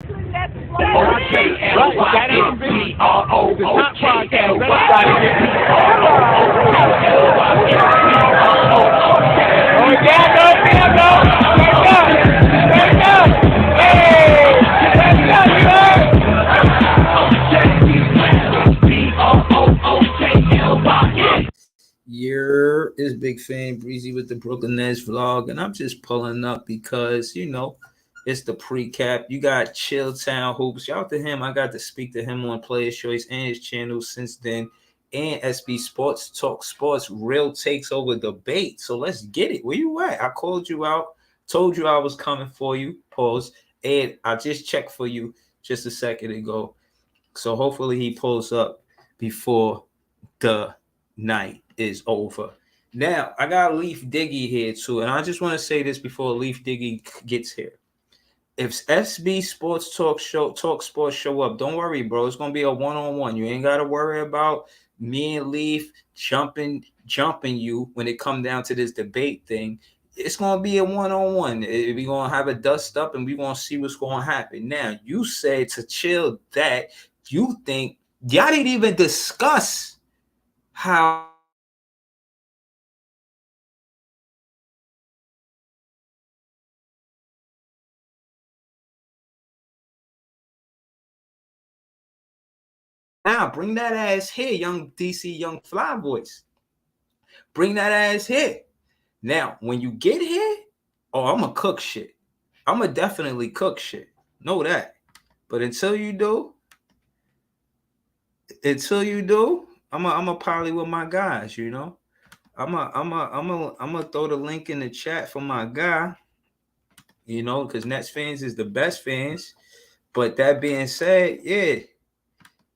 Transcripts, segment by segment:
Here is Big Fan Breezy with the Brooklyn Nets vlog, and I'm just pulling up because it's the pre-cap. You got Chilltown Hoops. Shout out to him. I got to speak to him on Players Choice and his channel since then. And SB Sports Talk Sports Real Takes Over Debate. So let's get it. Where you at? I called you out, told you I was coming for you. Pause. And I just checked for you just a second ago. So hopefully he pulls up before the night is over. Now, I got Leaf Diggy here too, and I just want to say this before Leaf Diggy gets here. If SB Sports Talk Sports show up, don't worry, bro. It's gonna be a one-on-one. You ain't gotta worry about me and Leaf jumping you when it come down to this debate thing. It's gonna be a one-on-one. We're gonna have a dust up and we're gonna see what's gonna happen. Now, you said to chill that you think y'all didn't even discuss how now bring that ass here, young DC, young Fly Voice. Bring that ass here. Now, when you get here, I'm gonna cook shit. I'm gonna definitely cook shit. Know that. But until you do, I'm a poly with my guys. I'm gonna throw the link in the chat for my guy. Because Nets fans is the best fans. But that being said, yeah,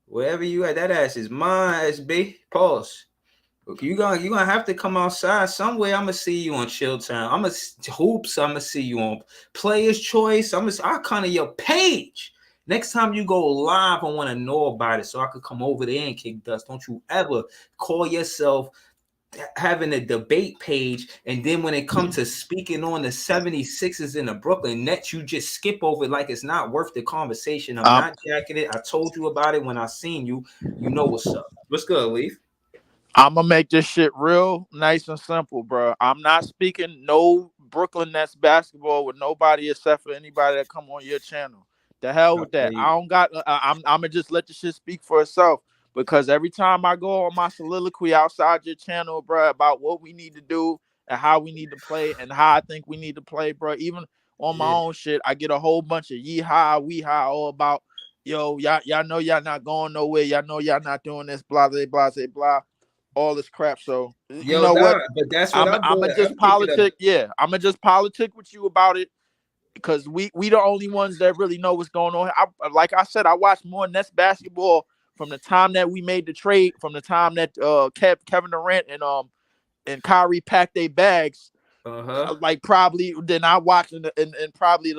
wherever you at, that ass is mine, SB. Pause. You're gonna have to come outside somewhere. I'm gonna see you on Chilltown. I'm gonna see you on Players Choice. I'll kind of your page. Next time you go live, I want to know about it so I could come over there and kick dust. Don't you ever call yourself having a debate page, and then when it comes to speaking on the 76ers in the Brooklyn Nets, you just skip over it like it's not worth the conversation. I'm not jacking it. I told you about it when I seen you. You know what's up. What's good, Leaf? I'm gonna make this shit real nice and simple, bro. I'm not speaking no Brooklyn Nets basketball with nobody except for anybody that come on your channel. The hell with that. I don't got. I'm gonna just let the shit speak for itself, because every time I go on my soliloquy outside your channel, bro, about what we need to do and how we need to play and how I think we need to play, bro, even on my own shit, I get a whole bunch of yeehaw, weehaw, all about, yo, y'all know y'all not going nowhere. Y'all know y'all not doing this, blah, blah, blah, blah, blah. All this crap. So you know what? But that's what I'm gonna just politic. Yeah, I'm gonna just politic with you about it, because we the only ones that really know what's going on. Like I said, I watched more Nets basketball from the time that we made the trade, from the time that Kevin Durant and Kyrie packed their bags. Like probably then I watched in probably in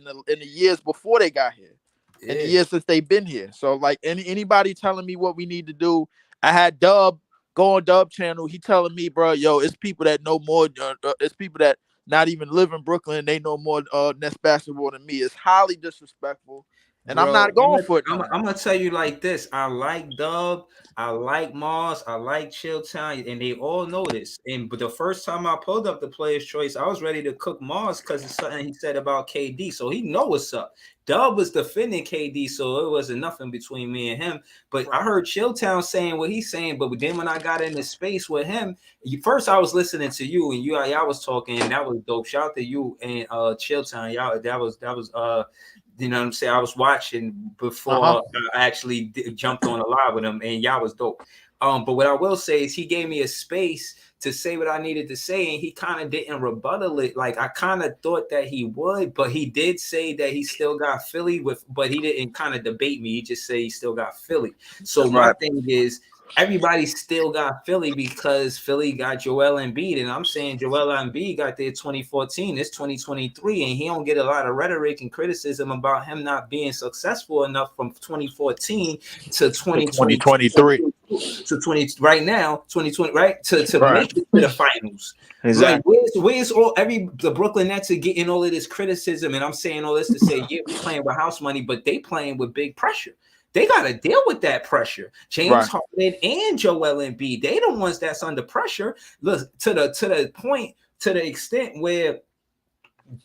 the years before they got here, in the years since they've been here. So like anybody telling me what we need to do, I had Dub go on Dub channel. He telling me, bro, yo, it's people that know more. It's people that not even live in Brooklyn. They know more Nets basketball than me. It's highly disrespectful. And bro, I'm not going for it. I'm gonna tell you like this. I like Dub, I like Mars, I like Chilltown, and they all know this. But the first time I pulled up the Players Choice, I was ready to cook Mars because it's something he said about KD. So he know what's up. Dub was defending KD, so it wasn't nothing between me and him. But I heard Chilltown saying what he's saying. But then when I got into space with him, first I was listening to you and y'all was talking, and that was dope. Shout out to you and Chilltown. Y'all, that was you know what I'm saying? I was watching before I actually jumped on a live with him, and y'all was dope. But what I will say is he gave me a space to say what I needed to say, and he kind of didn't rebuttal it. Like I kind of thought that he would, but he did say that he still got Philly but he didn't kind of debate me. He just said he still got Philly. So my thing is, everybody still got Philly because Philly got Joel Embiid, and I'm saying Joel Embiid got there 2014. It's 2023, and he don't get a lot of rhetoric and criticism about him not being successful enough from 2014 to 2023. to 20 right now, 2020, right? To Right. make it to the finals. Exactly. Like where's all the Brooklyn Nets are getting all of this criticism, and I'm saying all this to say, yeah, we're playing with house money, but they playing with big pressure. They got to deal with that pressure. James Harden and Joel Embiid, they the ones that's under pressure. Look, to the point, to the extent where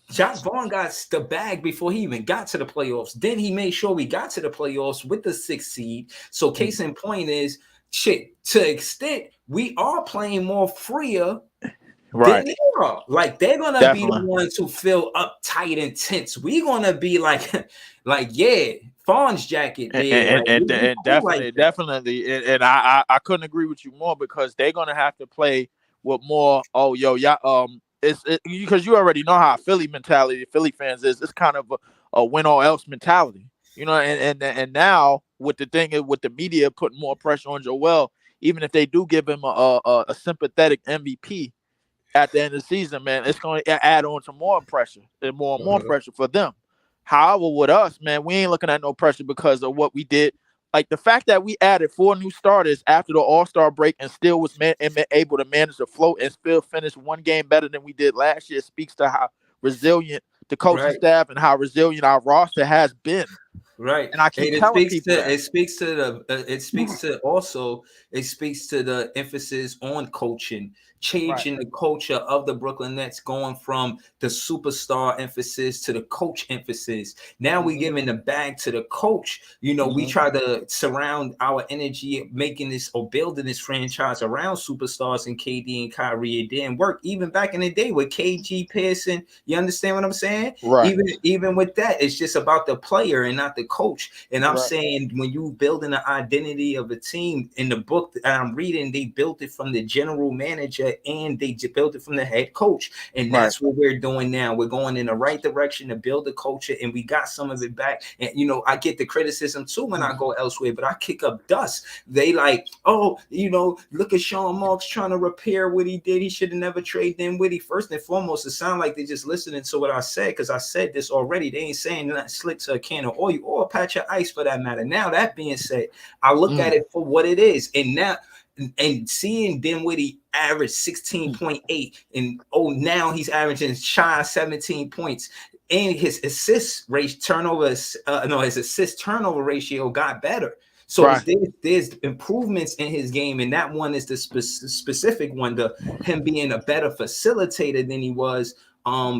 Jacque Vaughn got the bag before he even got to the playoffs. Then he made sure we got to the playoffs with the 6th seed. So case in point is, shit, to the extent we are playing more freer than they are. Like, they're going to be the ones who feel uptight and tense. We're going to be like, yeah, Fawn's jacket. And definitely. And I couldn't agree with you more, because they're going to have to play with more, it's because you already know how Philly fans is. It's kind of a win or else mentality, and now with the media putting more pressure on Joel, even if they do give him a sympathetic MVP at the end of the season, man, it's going to add on to more pressure and more pressure for them. However, with us, man, we ain't looking at no pressure because of what we did. Like, the fact that we added 4 new starters after the All-Star break and still was able to manage the float and still finish 1 game better than we did last year speaks to how resilient the coaching staff and how resilient our roster has been. Right, and I keep telling people that. It speaks to the emphasis on coaching, changing the culture of the Brooklyn Nets, going from the superstar emphasis to the coach emphasis. Now we're giving the bag to the coach. We try to surround our energy, making this or building this franchise around superstars, and KD and Kyrie. It didn't work even back in the day with KG Pearson. You understand what I'm saying? Right. Even with that, it's just about the player and not the coach. And I'm saying, when you building an identity of a team, in the book that I'm reading, they built it from the general manager and they built it from the head coach. And that's what we're doing now. We're going in the right direction to build the culture, and we got some of it back. And I get the criticism too when I go elsewhere, but I kick up dust. They like, look at Sean Marks trying to repair what he did. He should have never traded Dinwiddie. First and foremost, it sounds like they're just listening to what I said, because I said this already. They ain't saying that slick to a can of oil or a patch of ice for that matter. Now, that being said, I look at it for what it is, and seeing Dinwiddie average 16.8, and now he's averaging shy 17 points, and his assist turnover ratio got better. So there's improvements in his game, and that one is the specific one, him being a better facilitator than he was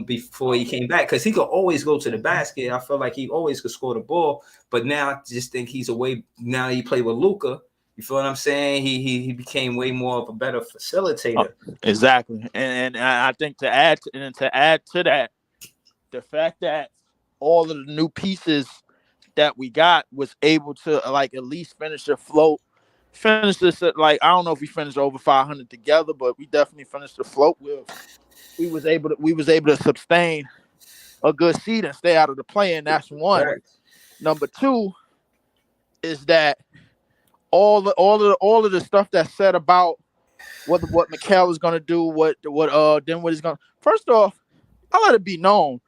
before he came back, because he could always go to the basket. I felt like he always could score the ball, but now I just think he's away. Now he played with Luka. You feel what I'm saying? He became way more of a better facilitator. Exactly, and I think to add to that, the fact that all of the new pieces that we got was able to like at least finish the float. Finish this at, like, I don't know if we finished over 500 together, but we definitely finished the float with. We was able to sustain a good seed and stay out of the play, and that's one. Right. Number two is that all of the stuff that's said about what Mikal is gonna do, what Dinwiddie's gonna. First off, I let it be known,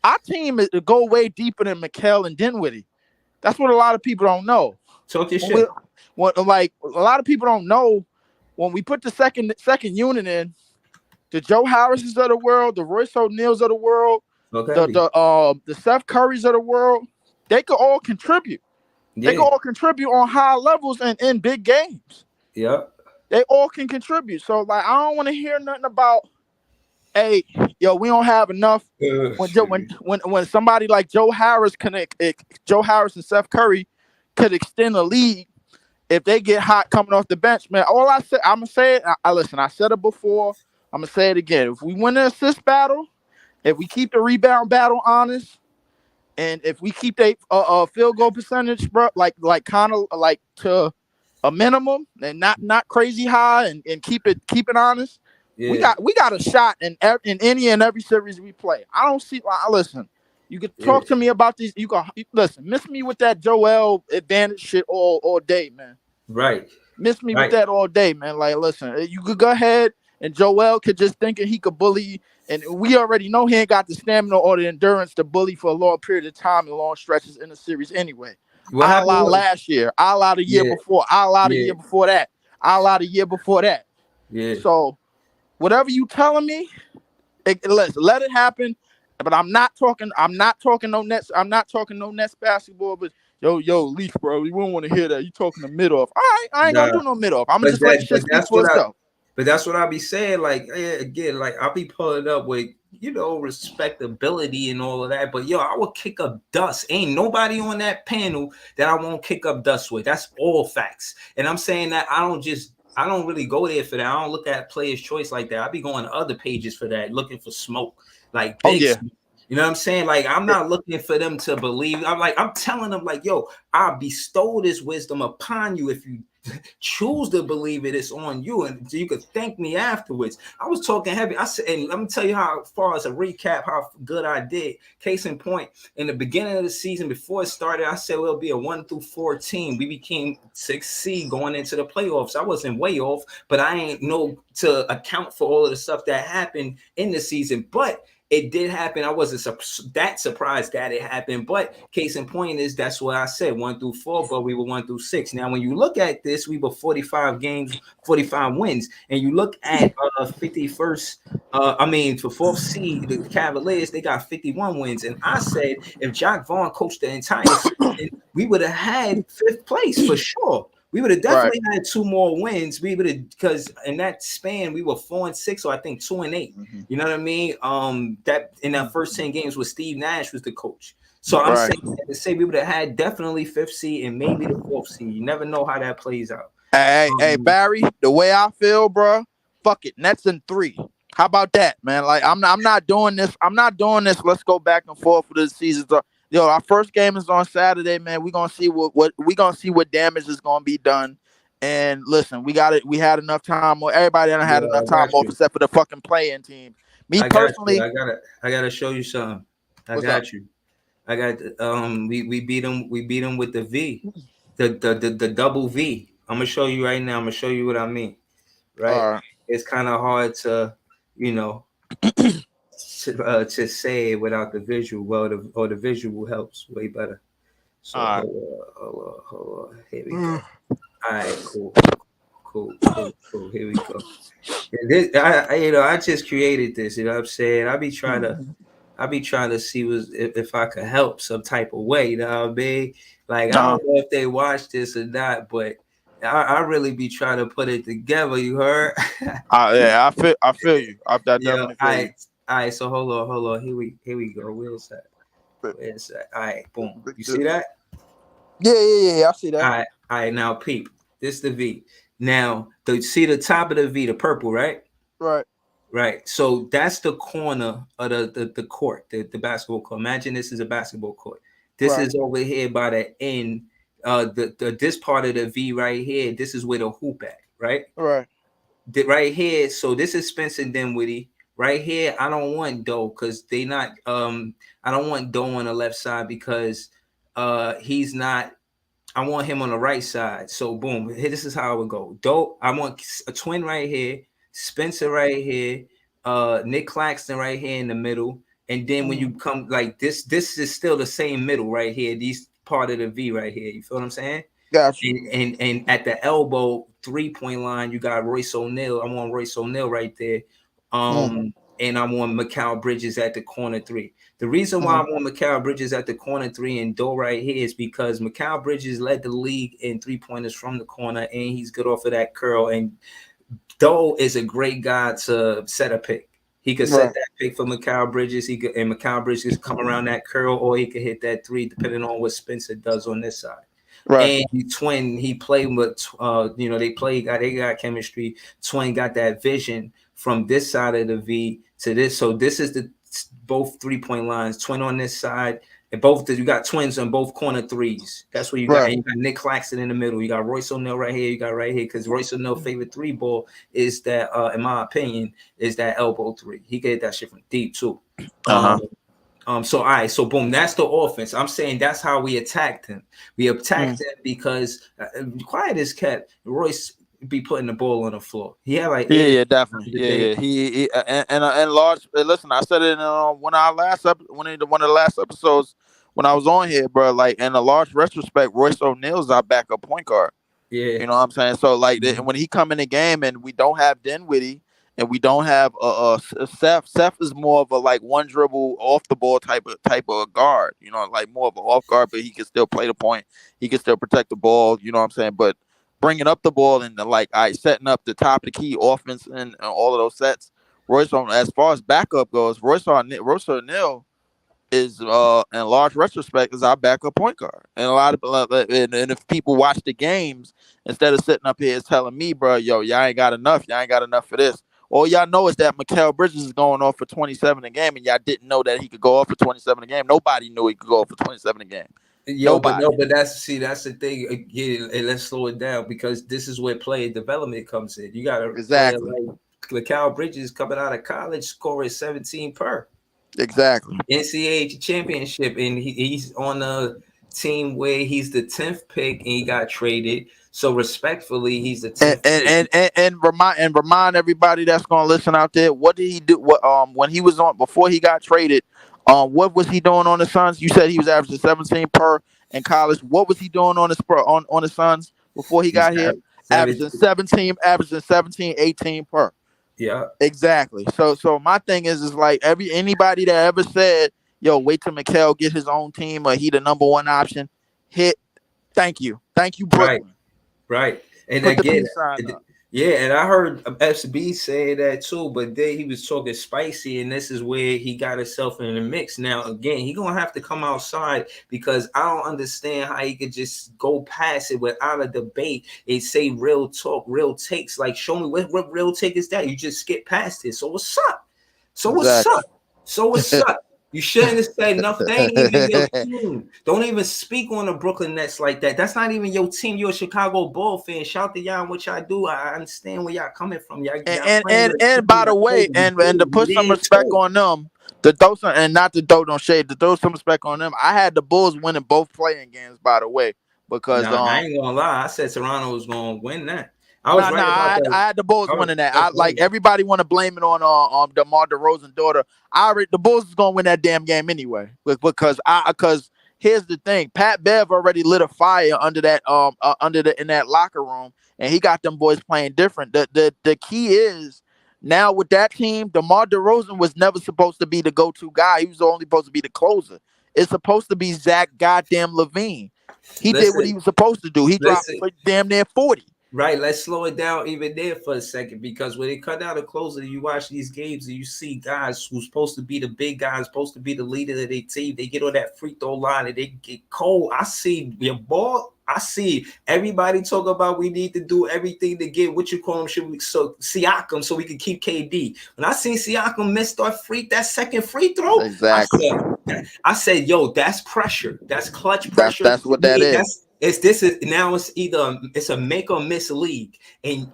our team is to go way deeper than Mikal and Dinwiddie. That's what a lot of people don't know. Talk your shit. Like, a lot of people don't know, when we put the second unit in, the Joe Harrises of the world, the Royce O'Neals of the world, the Seth Currys of the world, they could all contribute. Yeah. They can all contribute on high levels and in big games. Yep. They all can contribute. So, like, I don't want to hear nothing about, hey, we don't have enough. When somebody like Joe Harris and Seth Curry could extend the lead if they get hot coming off the bench, man. All I said, I'm gonna say it. Listen, I said it before. I'm gonna say it again. If we win the assist battle, if we keep the rebound battle honest, and if we keep the field goal percentage, bro, like kind of like to a minimum and not crazy high, and keep it honest, we got a shot in any and every series we play. I don't see. Listen, you could talk to me about these. You can listen. Miss me with that Joel advantage shit all day, man. Right. Miss me with that all day, man. Like, listen, you could go ahead and Joel could just thinking he could bully, and we already know he ain't got the stamina or the endurance to bully for a long period of time and long stretches in the series anyway. What I happened? lied last year. I lied the year Yeah, before. I lied the yeah, year before that. I lied the year before that. yeah. So whatever you telling me, listen, let it happen. But I'm not talking no Nets. I'm not talking no Nets basketball. But yo, Leaf, bro, we won't want to hear that. You talking to mid off. All right, I ain't gonna Nah, do no mid off. I'm gonna just let the shit speak for itself. But that's what I'll be saying. Like, again, like I'll be pulling up with, respectability and all of that. But I will kick up dust. Ain't nobody on that panel that I won't kick up dust with. That's all facts. And I'm saying that I don't really go there for that. I don't look at players' choice like that. I'll be going to other pages for that, looking for smoke. Like big smoke. You know what I'm saying? Like, I'm not looking for them to believe. I'm telling them, like, yo, I bestow this wisdom upon you. If you choose to believe it, it's on you. And so you could thank me afterwards. I was talking heavy. I said, and let me tell you how far as a recap, how good I did. Case in point, in the beginning of the season, before it started, I said, well, it'll be a 1-4 team. We became 6 seed going into the playoffs. I wasn't way off, but I ain't know to account for all of the stuff that happened in the season. But it did happen. I wasn't that surprised that it happened, but case in point is that's what I said, 1-4, but we were 1-6. Now, when you look at this, we were 45 games, 45 wins, and you look at 51st. For 4th seed, the Cavaliers, they got 51 wins, and I said if Jacque Vaughn coached the entire season, we would have had 5th place for sure. We would have definitely had 2 more wins. We would have, because in that span we were 4-6, or I think 2-8. You know what I mean? That in that first 10 games was Steve Nash was the coach. So I'm saying to say we would have had definitely 5th seed and maybe the 4th seed. You never know how that plays out. Hey, Barry, the way I feel, bro, fuck it, Nets in 3. How about that, man? Like I'm not doing this. I'm not doing this. Let's go back and forth for the season. Our first game is on Saturday, man. We're gonna see what damage is gonna be done. And listen, we got it. We had enough time. Everybody had enough time off except for the fucking playing team. Me personally, I gotta show you something. I got you. I got we beat them. We beat them with the V, the double V. I'm gonna show you right now. I'm gonna show you what I mean. Right? It's kind of hard to, to say it without the visual. Well, the visual helps way better. So hold on. Here we go. All right, cool. Here we go. This, I just created this. You know what I'm saying? I be trying to see if I could help some type of way. You know what I mean? Like, I don't know if they watch this or not, but I really be trying to put it together. You heard? Yeah, I feel you. I definitely feel you. All right. So hold on. Here we go. Where's that? All right, boom. You see that? Yeah. I see that. All right. Now, peep. This is the V. Now, see the top of the V, the purple, right? Right. So that's the corner of the court, the basketball court. Imagine this is a basketball court. This is over here by the end. This part of the V right here. This is where the hoop at, right? Right here. So this is Spencer Dinwiddie. Right here, I don't want Doe because they not. I don't want Doe on the left side because he's not. I want him on the right side. So boom, here, this is how it would go. Doe, I want a twin right here, Spencer right here, Nick Claxton right here in the middle. And then when you come like this is still the same middle right here. These part of the V right here. You feel what I'm saying? Gotcha. And at the elbow 3-point line, you got Royce O'Neal. I want Royce O'Neal right there. And I want Mikal Bridges at the corner 3. The reason why I want Mikal Bridges at the corner 3 and Doe right here is because Mikal Bridges led the league in 3-pointers from the corner, and he's good off of that curl. And Doe is a great guy to set a pick. He could set that pick for Mikal Bridges. And Mikal Bridges come around that curl, or he could hit that 3, depending on what Spencer does on this side. And he played with, they got chemistry. Twin got that vision from this side of the V to this. So this is both 3-point lines. Twin on this side, and you got twins on both corner 3s. That's what you got. And you got Nick Claxton in the middle. You got Royce O'Neal right here. You got right here because Royce O'Neal's favorite 3 ball is that, in my opinion, is that elbow 3. He get that shit from deep too. So all right, so boom, that's the offense. I'm saying that's how we attacked him. We attacked him because quiet is kept. Royce be putting the ball on the floor. He had like Yeah, definitely. Yeah. He and large. Listen, I said it in one of the last episodes when I was on here, bro. Like in a large retrospect, Royce O'Neal's our backup point guard. Yeah. You know what I'm saying? So like when he come in the game and we don't have Dinwiddie and we don't have Seth. Seth is more of a like one dribble off the ball type of guard. You know, like more of an off guard, but he can still play the point. He can still protect the ball. You know what I'm saying? But bringing up the ball and like setting up the top of the key offense and all of those sets. As far as backup goes, Royce O'Neal is in large retrospect is our backup point guard. And a lot of and if people watch the games instead of sitting up here telling me, bro, yo, y'all ain't got enough for this. All y'all know is that Mikal Bridges is going off for 27 a game, and y'all didn't know that he could go off for 27 a game. Nobody knew he could go off for 27 a game. But that's the thing. Again, and let's slow it down because this is where player development comes in. You got a player like Mikal Bridges coming out of college, scoring 17 per. Exactly. NCAA championship, and he's on a team where he's the 10th pick, and he got traded. So respectfully, he's the 10th. And remind everybody that's gonna listen out there. What did he do? When he was on before he got traded, what was he doing on the Suns? You said he was averaging 17 per in college. What was he doing on the Suns before he got here? Averaging 17, 18 per. Yeah, exactly. So my thing is like anybody that ever said, "Yo, wait till Mikal get his own team or he the number one option," thank you, Brooklyn. Right. And again, and I heard SB say that too, but then he was talking spicy, and this is where he got himself in the mix. Now, again, he gonna have to come outside because I don't understand how he could just go past it without a debate and say real talk, real takes. Like, show me what real take is that? You just skip past it. So what's up? So what's up? You shouldn't have said nothing. They ain't even your team. Don't even speak on the Brooklyn Nets like that. That's not even your team. You're a Chicago Bull fan. Shout to y'all on what y'all do. I understand where y'all coming from. And by the way, and to put some respect on them, to throw some respect on them. I had the Bulls winning both playing games, by the way, because I ain't gonna lie. I said Toronto was gonna win that. I had the Bulls winning that. Like everybody want to blame it on DeMar DeRozan's daughter. The Bulls is gonna win that damn game anyway. Because here's the thing: Pat Bev already lit a fire in that locker room, and he got them boys playing different. The key is now with that team, DeMar DeRozan was never supposed to be the go-to guy. He was only supposed to be the closer. It's supposed to be Zach goddamn LaVine. He did what he was supposed to do. He dropped for damn near 40. Right, let's slow it down even there for a second because when they cut down the closer, you watch these games and you see guys who's supposed to be the big guys, supposed to be the leader of their team. They get on that free throw line and they get cold. I see your ball. I see everybody talk about we need to do everything to get what you call them Siakam so we can keep KD. When I seen Siakam miss that second free throw, exactly. I said, yo, that's pressure. That's clutch pressure. That's what that is. It's a make or miss league, and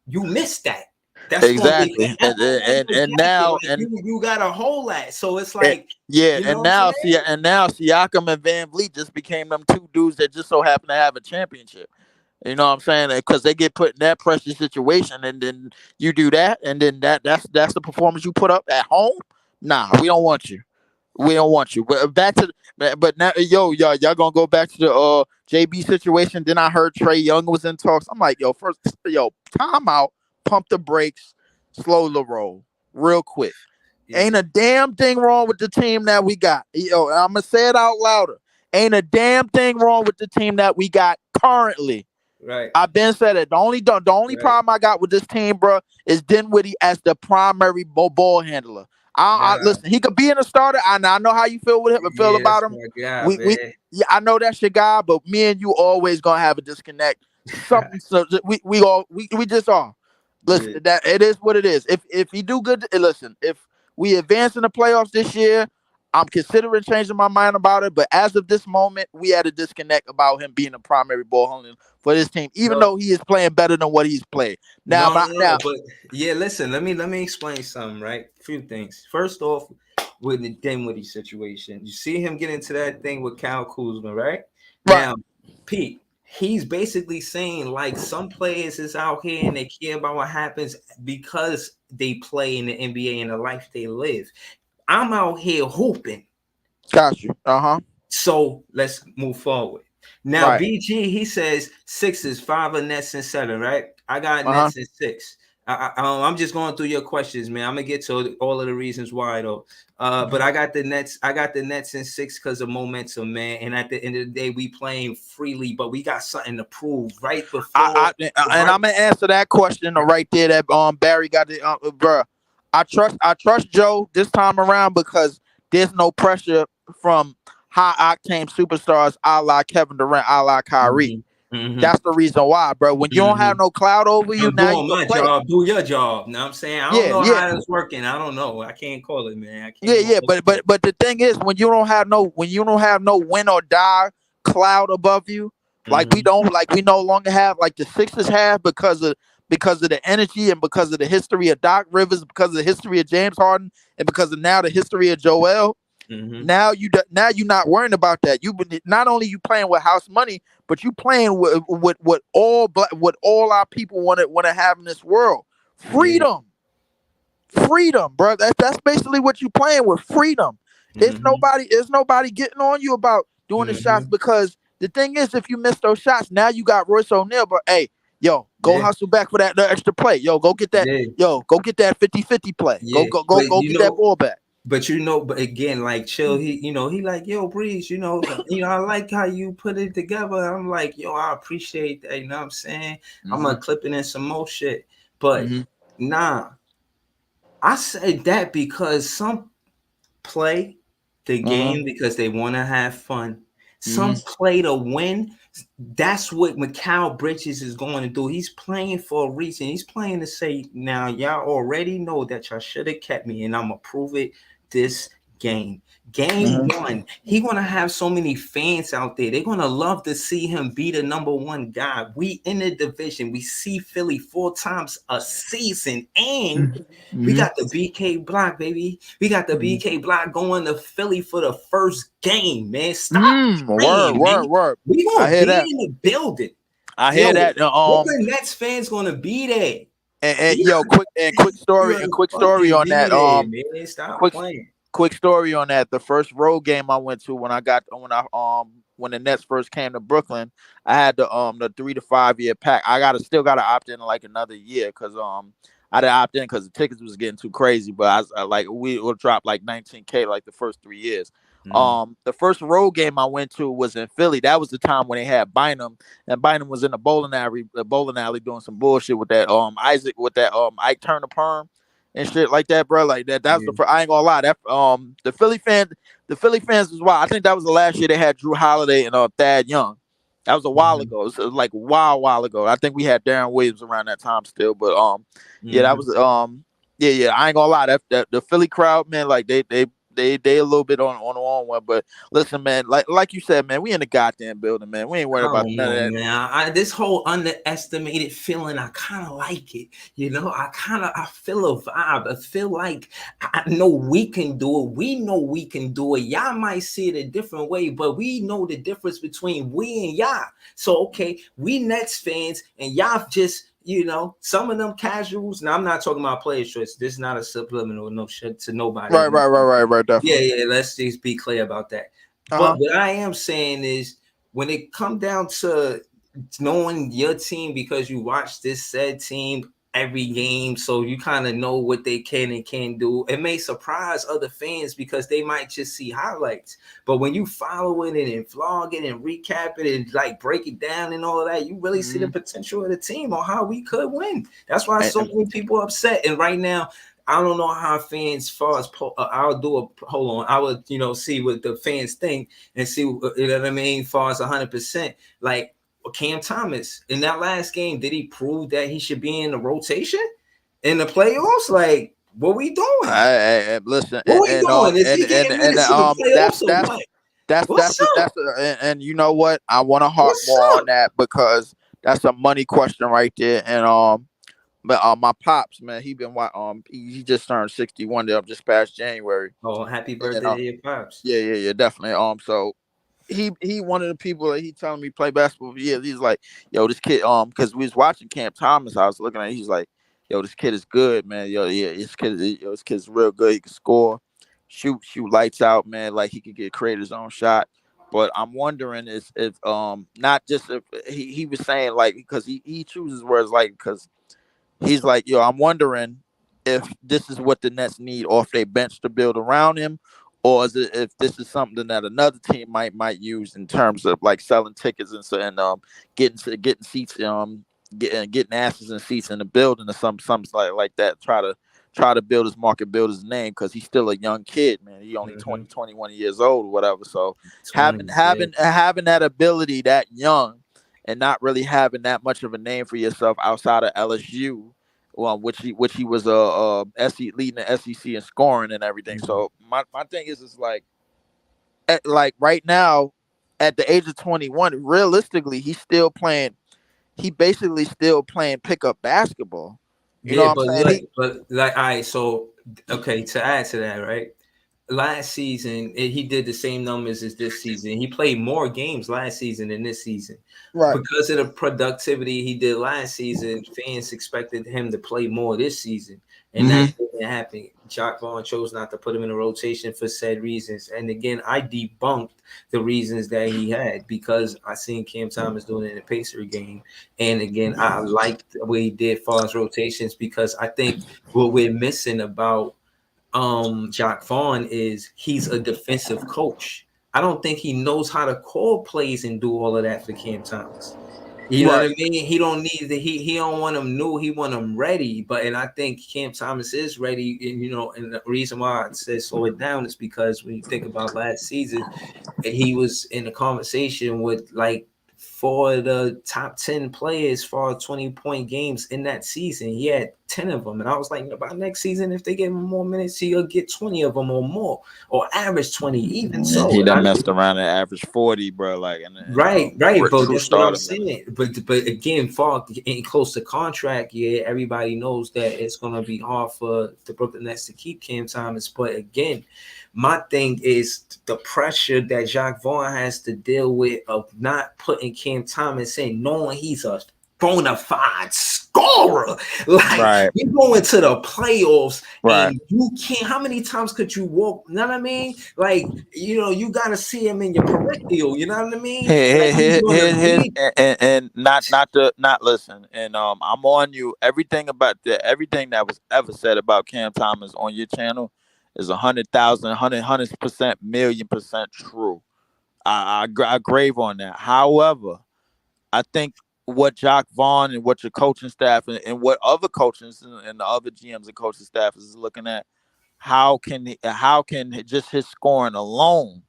you missed that. That's exactly. And now you got a hole at. So it's like and now Siakam and Van Vliet just became them two dudes that just so happen to have a championship. You know what I'm saying? Because they get put in that pressure situation, and then you do that, and then that's the performance you put up at home. Nah, we don't want you. We don't want you. But now, y'all gonna go back to the JB situation. Then I heard Trae Young was in talks. I'm like, time out, pump the brakes, slow the roll, real quick. Yeah. Ain't a damn thing wrong with the team that we got. I'm gonna say it out louder. Ain't a damn thing wrong with the team that we got currently. Right. I've been said it. The only problem I got with this team, bro, is Dinwiddie as the primary ball handler. Listen, he could be in a starter. I know how you feel about him. I know that's your guy, but me and you always gonna have a disconnect. Something. So we just are. Listen, that it is what it is. If he do good, listen. If we advance in the playoffs this year, I'm considering changing my mind about it. But as of this moment, we had a disconnect about him being a primary ball handler for this team, even though he is playing better than what he's played. But listen, let me explain something, right? A few things. First off, with the Dinwiddie situation, you see him get into that thing with Kyle Kuzma, right? Now, Pete, he's basically saying like some players is out here and they care about what happens because they play in the NBA and the life they live. I'm out here hooping. Got you. Uh-huh. So let's move forward. Now, Right. BG, he says Sixers, 5 of Nets and 7, right? I got Uh-huh. Nets and 6. I'm just going through your questions, man. I'm gonna get to all of the reasons why though. But I got the Nets. I got the Nets in 6 because of momentum, man. And at the end of the day, we playing freely, but we got something to prove. Right before, And I'm gonna answer that question right there that Barry got the bruh. I trust Joe this time around because there's no pressure from high octane superstars a la Kevin Durant, a la Kyrie. mm-hmm, mm-hmm, That's the reason why, bro. When you don't mm-hmm. have no cloud over you, I'm now you doing can my play. job. Do your job. Know what I'm saying? I don't Yeah, know yeah, how it's working. I don't know. I can't call it, man. I yeah, can't yeah. But the thing is, when you don't have no win or die cloud above you, Mm-hmm, we no longer have like the Sixers have because of the energy and because of the history of Doc Rivers, because of the history of James Harden, and because of now the history of Joel. mm-hmm. Now you're not worrying about that. You not only you playing with house money, but you playing with what all our people want to have in this world. Yeah. Freedom, bro. That's basically what you playing with. Freedom. Mm-hmm, It's nobody getting on you about doing the shots mm-hmm. because the thing is, if you miss those shots, now you got Royce O'Neal. But hey, yo, go Yeah. hustle back for that extra play. Yo, go get that. Yeah. Yo, go get that 50-50 play. Go Yeah. go go go get that ball back. But again, like Chill, he like, yo, Breeze, I like how you put it together. I'm like, yo, I appreciate that. You know what I'm saying? I'm Mm-hmm. gonna clip it in some more shit. But Mm-hmm. nah, I said that because some play the Uh-huh. game because they want to have fun. Mm-hmm. Some play to win. That's what Mikal Bridges is going to do. He's playing for a reason. He's playing to say, now y'all already know that y'all should have kept me, and I'm gonna prove it this game. Game Mm-hmm. one, he gonna have so many fans out there. They're gonna love to see him be the number one guy. We in the division. We see Philly 4 times a season, and we Mm-hmm. got the BK block, baby. We got the Mm-hmm. BK block going to Philly for the first game, man. Stop Word, playing, word, man. word. We I gonna hear be that. in the building. I hear Yo, that. Brooklyn Nets fans gonna be there. And We yo, we gonna quick story fucking on that. be there, man. Stop Quick playing. quick story on that. The first road game I went to when the Nets first came to Brooklyn, I had the 3 to 5 year pack. Still gotta opt in like another year because I didn't opt in because the tickets was getting too crazy. But I like we will drop like 19K like the first 3 years. Mm, The first road game I went to was in Philly. That was the time when they had Bynum, and Bynum was in the bowling alley doing some bullshit with that Isaac with that Ike Turner perm and shit like that, bro. Like that. That's yeah. I ain't gonna lie. That the Philly fans is wild. I think that was the last year they had Drew Holiday and Thad Young. That was a while Mm-hmm. ago. It was like a while ago. I think we had Darren Williams around that time still, but yeah, that Mm-hmm. was yeah. I ain't gonna lie. That the Philly crowd, man, like they a little bit on the wrong one. But listen, man, like you said, man, we in the goddamn building, man. We ain't worried I about don't none of know, that. man. This whole underestimated feeling, I kind of like it. I feel a vibe. I feel like I know we can do it. We know we can do it. Y'all might see it a different way, but we know the difference between we and y'all. So, okay, we Nets fans and y'all just, some of them casuals. Now, I'm not talking about player choice. This is not a subliminal, no shit to nobody. Right, Yeah, definitely. yeah. Let's just be clear about that. Uh But huh. what I am saying is, when it come down to knowing your team because you watch this said team every game, so you kind of know what they can and can't do. It may surprise other fans because they might just see highlights. But when you follow it and vlog it and recap it and like break it down and all of that, you really see the Mm-hmm. potential of the team or how we could win. That's why And, so many people are upset. And right now, I don't know how fans, far as I'll do a hold on. I would, see what the fans think and see, you know what I mean, far as 100%. Like Cam Thomas in that last game, did he prove that he should be in the rotation in the playoffs? Like, what we doing? listen, What we doing? Is he getting and niggas to the playoffs or what? What's up? and you know what? I want to harp What's more on up? that because that's a money question right there. And but my pops, man, he just turned 61 there just past January, Oh, happy and birthday to your pops. yeah, definitely. So he one of the people that he telling me play basketball for years. He's like, yo, this kid, because we was watching Cam Thomas. I was looking at. He's like, yo, this kid is good, man. Yo, yeah, this kid's real good. He can score, shoot lights out, man. Like he could create his own shot. But I'm wondering if not just if he was saying like because he chooses words like because he's like, yo, I'm wondering if this is what the Nets need off their bench to build around him, or is it if this is something that another team might use in terms of like selling tickets and getting seats getting asses and seats in the building or something like that. Try to build his market, build his name because he's still a young kid, man. He only 20, 21 years old or whatever. So having that ability that young and not really having that much of a name for yourself outside of LSU, well, which he was leading the SEC in scoring and everything. So my thing is like right now at the age of 21, realistically, he's still playing. He basically still playing pickup basketball. You know what I'm saying? All right. So okay, to add to that, right? Last season he did the same numbers as this season. He played more games last season than this season. Right. Because of the productivity he did last season, fans expected him to play more this season. And that didn't happen. Jacque Vaughn chose not to put him in a rotation for said reasons. And again, I debunked the reasons that he had because I seen Cam Thomas doing it in the Pacer game. And again, I liked the way he did for his rotations because I think what we're missing about Jacque Vaughn is he's a defensive coach. I don't think he knows how to call plays and do all of that for Cam Thomas. You know what I mean? He don't need he don't want him new. He want him ready. And I think Cam Thomas is ready. And and the reason why I said slow it down is because when you think about last season, he was in a conversation with like 4 of the top 10 players for 20-point games in that season. He had 10 of them. And I was like, about next season, if they give him more minutes, he'll get 20 of them or more, or average 20 even. So he done messed around and average 40, bro. Like right. But that's what I'm saying. But again, Falk ain't close to contract yet. Everybody knows that it's gonna be hard for the Brooklyn Nets to keep Cam Thomas. But again, my thing is the pressure that Jacque Vaughn has to deal with of not putting Cam Thomas in, knowing he's a bona fide scorer. Like you go into the playoffs and you can't. How many times could you walk? You know what I mean? Like you gotta see him in your peripheral. You know what I mean? And not listen. And I'm on you. Everything that was ever said about Cam Thomas on your channel is 100,000, 100%, million% true. I grave on that. However, I think what Jacque Vaughn and what your coaching staff and what other coaches and the other GMs and coaching staff is looking at, how can just his scoring alone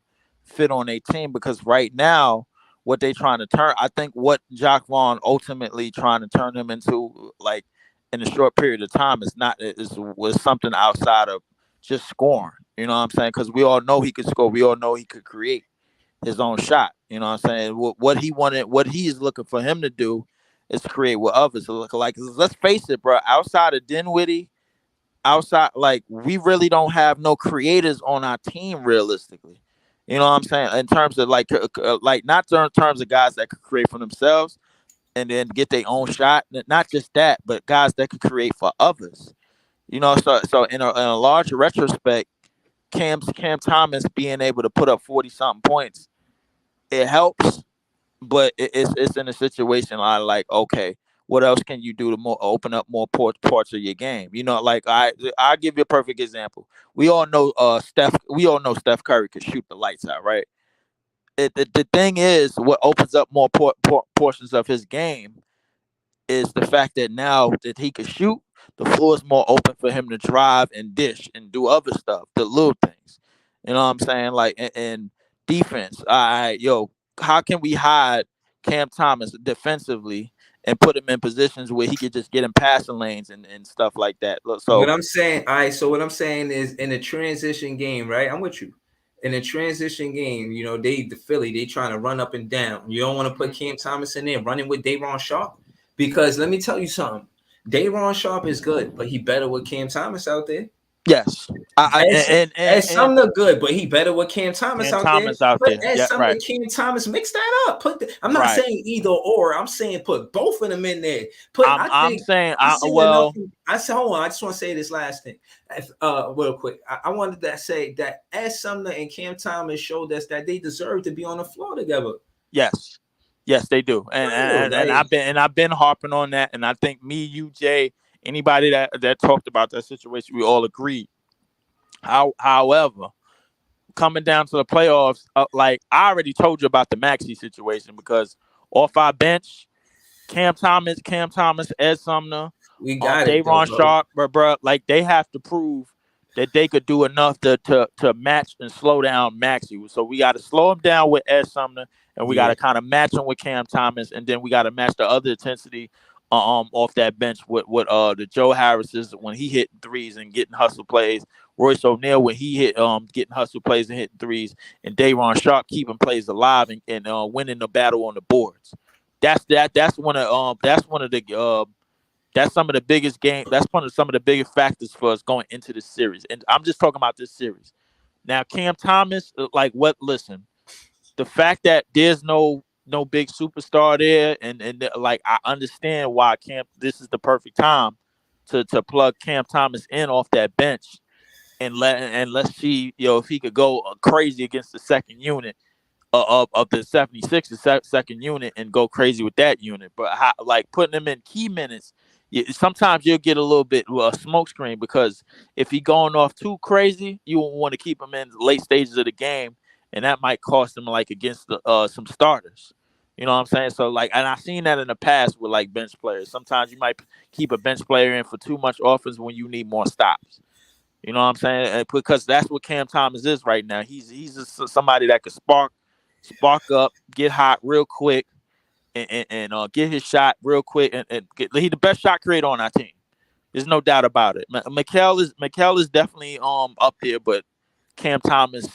fit on a team? Because right now, what they trying to turn, I think what Jacque Vaughn ultimately trying to turn him into, like in a short period of time, was something outside of just scoring. You know what I'm saying? Because we all know he could score. We all know he could create his own shot. You know what I'm saying? What he wanted, what he is looking for him to do is create with others. So like, let's face it, bro. Outside of Dinwiddie, like we really don't have no creators on our team realistically. You know what I'm saying? In terms of like not in terms of guys that could create for themselves and then get their own shot. Not just that, but guys that could create for others. So in a larger retrospect, Cam Thomas being able to put up 40 something points, it helps, but it's in a situation like, okay, what else can you do to open up more parts of your game? Like I give you a perfect example. We all know Steph Curry can shoot the lights out, right? The thing is, what opens up more portions of his game is the fact that now that he can shoot, the floor is more open for him to drive and dish and do other stuff, the little things. You know what I'm saying? Like and defense. All right, how can we hide Cam Thomas defensively and put him in positions where he could just get in passing lanes and stuff like that? So what I'm saying, what I'm saying is in a transition game, right? I'm with you. In a transition game, the Philly, they trying to run up and down. You don't want to put Cam Thomas in there running with Day'Ron Sharpe. Because let me tell you something. Day'Ron Sharpe is good, but he better with Cam Thomas out there. Yes. Ed Sumner good, but he better with Cam Thomas Cam out there. Thomas out Put there. Ed Yeah, Sumner, right. Cam Thomas, mix that up. I'm not Right. saying either or. I'm saying put both of them in there. I said, hold on. I just want to say this last thing, real quick. I wanted to say that Ed Sumner and Cam Thomas showed us that they deserve to be on the floor together. Yes. Yes, they do. And I've been harping on that. And I think me, you, Jay, anybody that talked about that situation, we all agreed. However, coming down to the playoffs, like I already told you about the Maxey situation, because off our bench, Cam Thomas, Ed Sumner, We got it, Day'Ron though, Sharp, bro, like they have to prove that they could do enough to match and slow down Maxey. So we got to slow him down with Ed Sumner, and we got to kind of match him with Cam Thomas, and then we got to match the other intensity off that bench with the Joe Harris's when he hitting threes and getting hustle plays, Royce O'Neal when he hit getting hustle plays and hitting threes, and Day'Ron Sharp keeping plays alive and winning the battle on the boards. That's one of the that's some of the biggest game. That's one of some of the biggest factors for us going into this series. And I'm just talking about this series. Now, Cam Thomas, like what? Listen, the fact that there's no big superstar there, and like I understand why This is the perfect time to plug Cam Thomas in off that bench and let's see if he could go crazy against the second unit of the 76ers second unit and go crazy with that unit. But like putting him in key minutes, sometimes you'll get a little bit smoke screen, because if he going off too crazy, you won't want to keep him in the late stages of the game, and that might cost him like against some starters. You know what I'm saying? So like, and I've seen that in the past with like bench players. Sometimes you might keep a bench player in for too much offense when you need more stops. You know what I'm saying? Because that's what Cam Thomas is right now. He's just somebody that could spark up, get hot real quick, and get his shot real quick, and he's the best shot creator on our team. There's no doubt about it. Mikal is definitely up there, but Cam Thomas,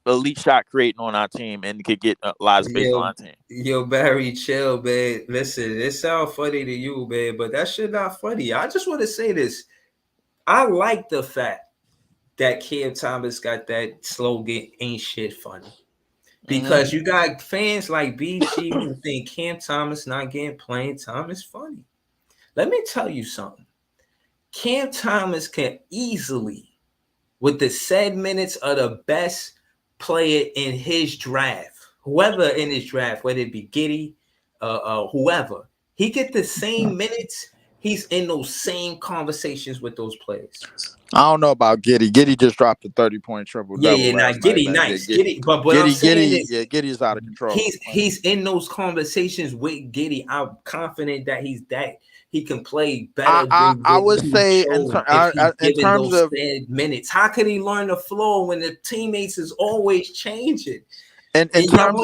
elite shot creating on our team, and could get a lot of space on our team. Yo, Barry, chill, man. Listen, it sounds funny to you, man, but that shit not funny. I just want to say this. I like the fact that Cam Thomas got that slogan, "Ain't shit funny." Because you got fans like BG who think Cam Thomas not getting playing time is funny. Let me tell you something. Cam Thomas can easily, with the said minutes of the best player in his draft, whoever in his draft, whether it be Giddey, whoever, he get the same minutes. He's in those same conversations with those players. I don't know about Giddey. Giddey just dropped a 30-point triple double. Yeah, Giddey, nice. Giddey, but what I'm saying is, Giddey's out of control. He's in those conversations with Giddey. I'm confident that he can play better. I would say in terms of minutes, how could he learn the floor when the teammates is always changing? And in terms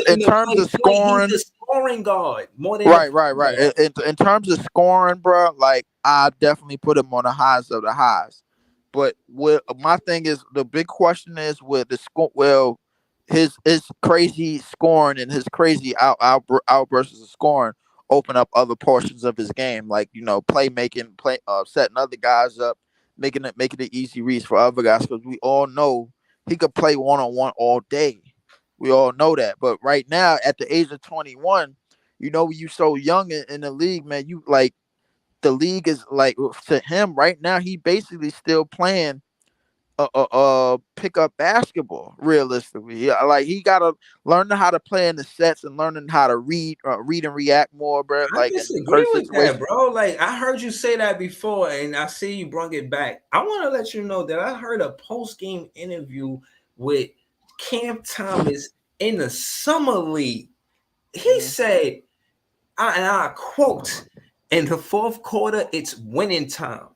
of scoring, he's a scoring guard more than right. In terms of scoring, bro, like I definitely put him on the highs of the highs. But my thing is, the big question is with the score. Well, his crazy scoring and his crazy outbursts of scoring open up other portions of his game, like playmaking, setting other guys up, making it easy reads for other guys. Because we all know he could play 1-on-1 all day. We all know that. But right now, at the age of 21, you so young in the league, man. You like. The league is like, to him right now, he basically still playing pick up basketball realistically. Like he gotta learn how to play in the sets and learning how to read and react more, bro. Like I disagree with that, bro. Like I heard you say that before, and I see you brought it back. I want to let you know that I heard a post-game interview with Cam Thomas in the summer league. He said, and I quote, "In the fourth quarter, it's winning time."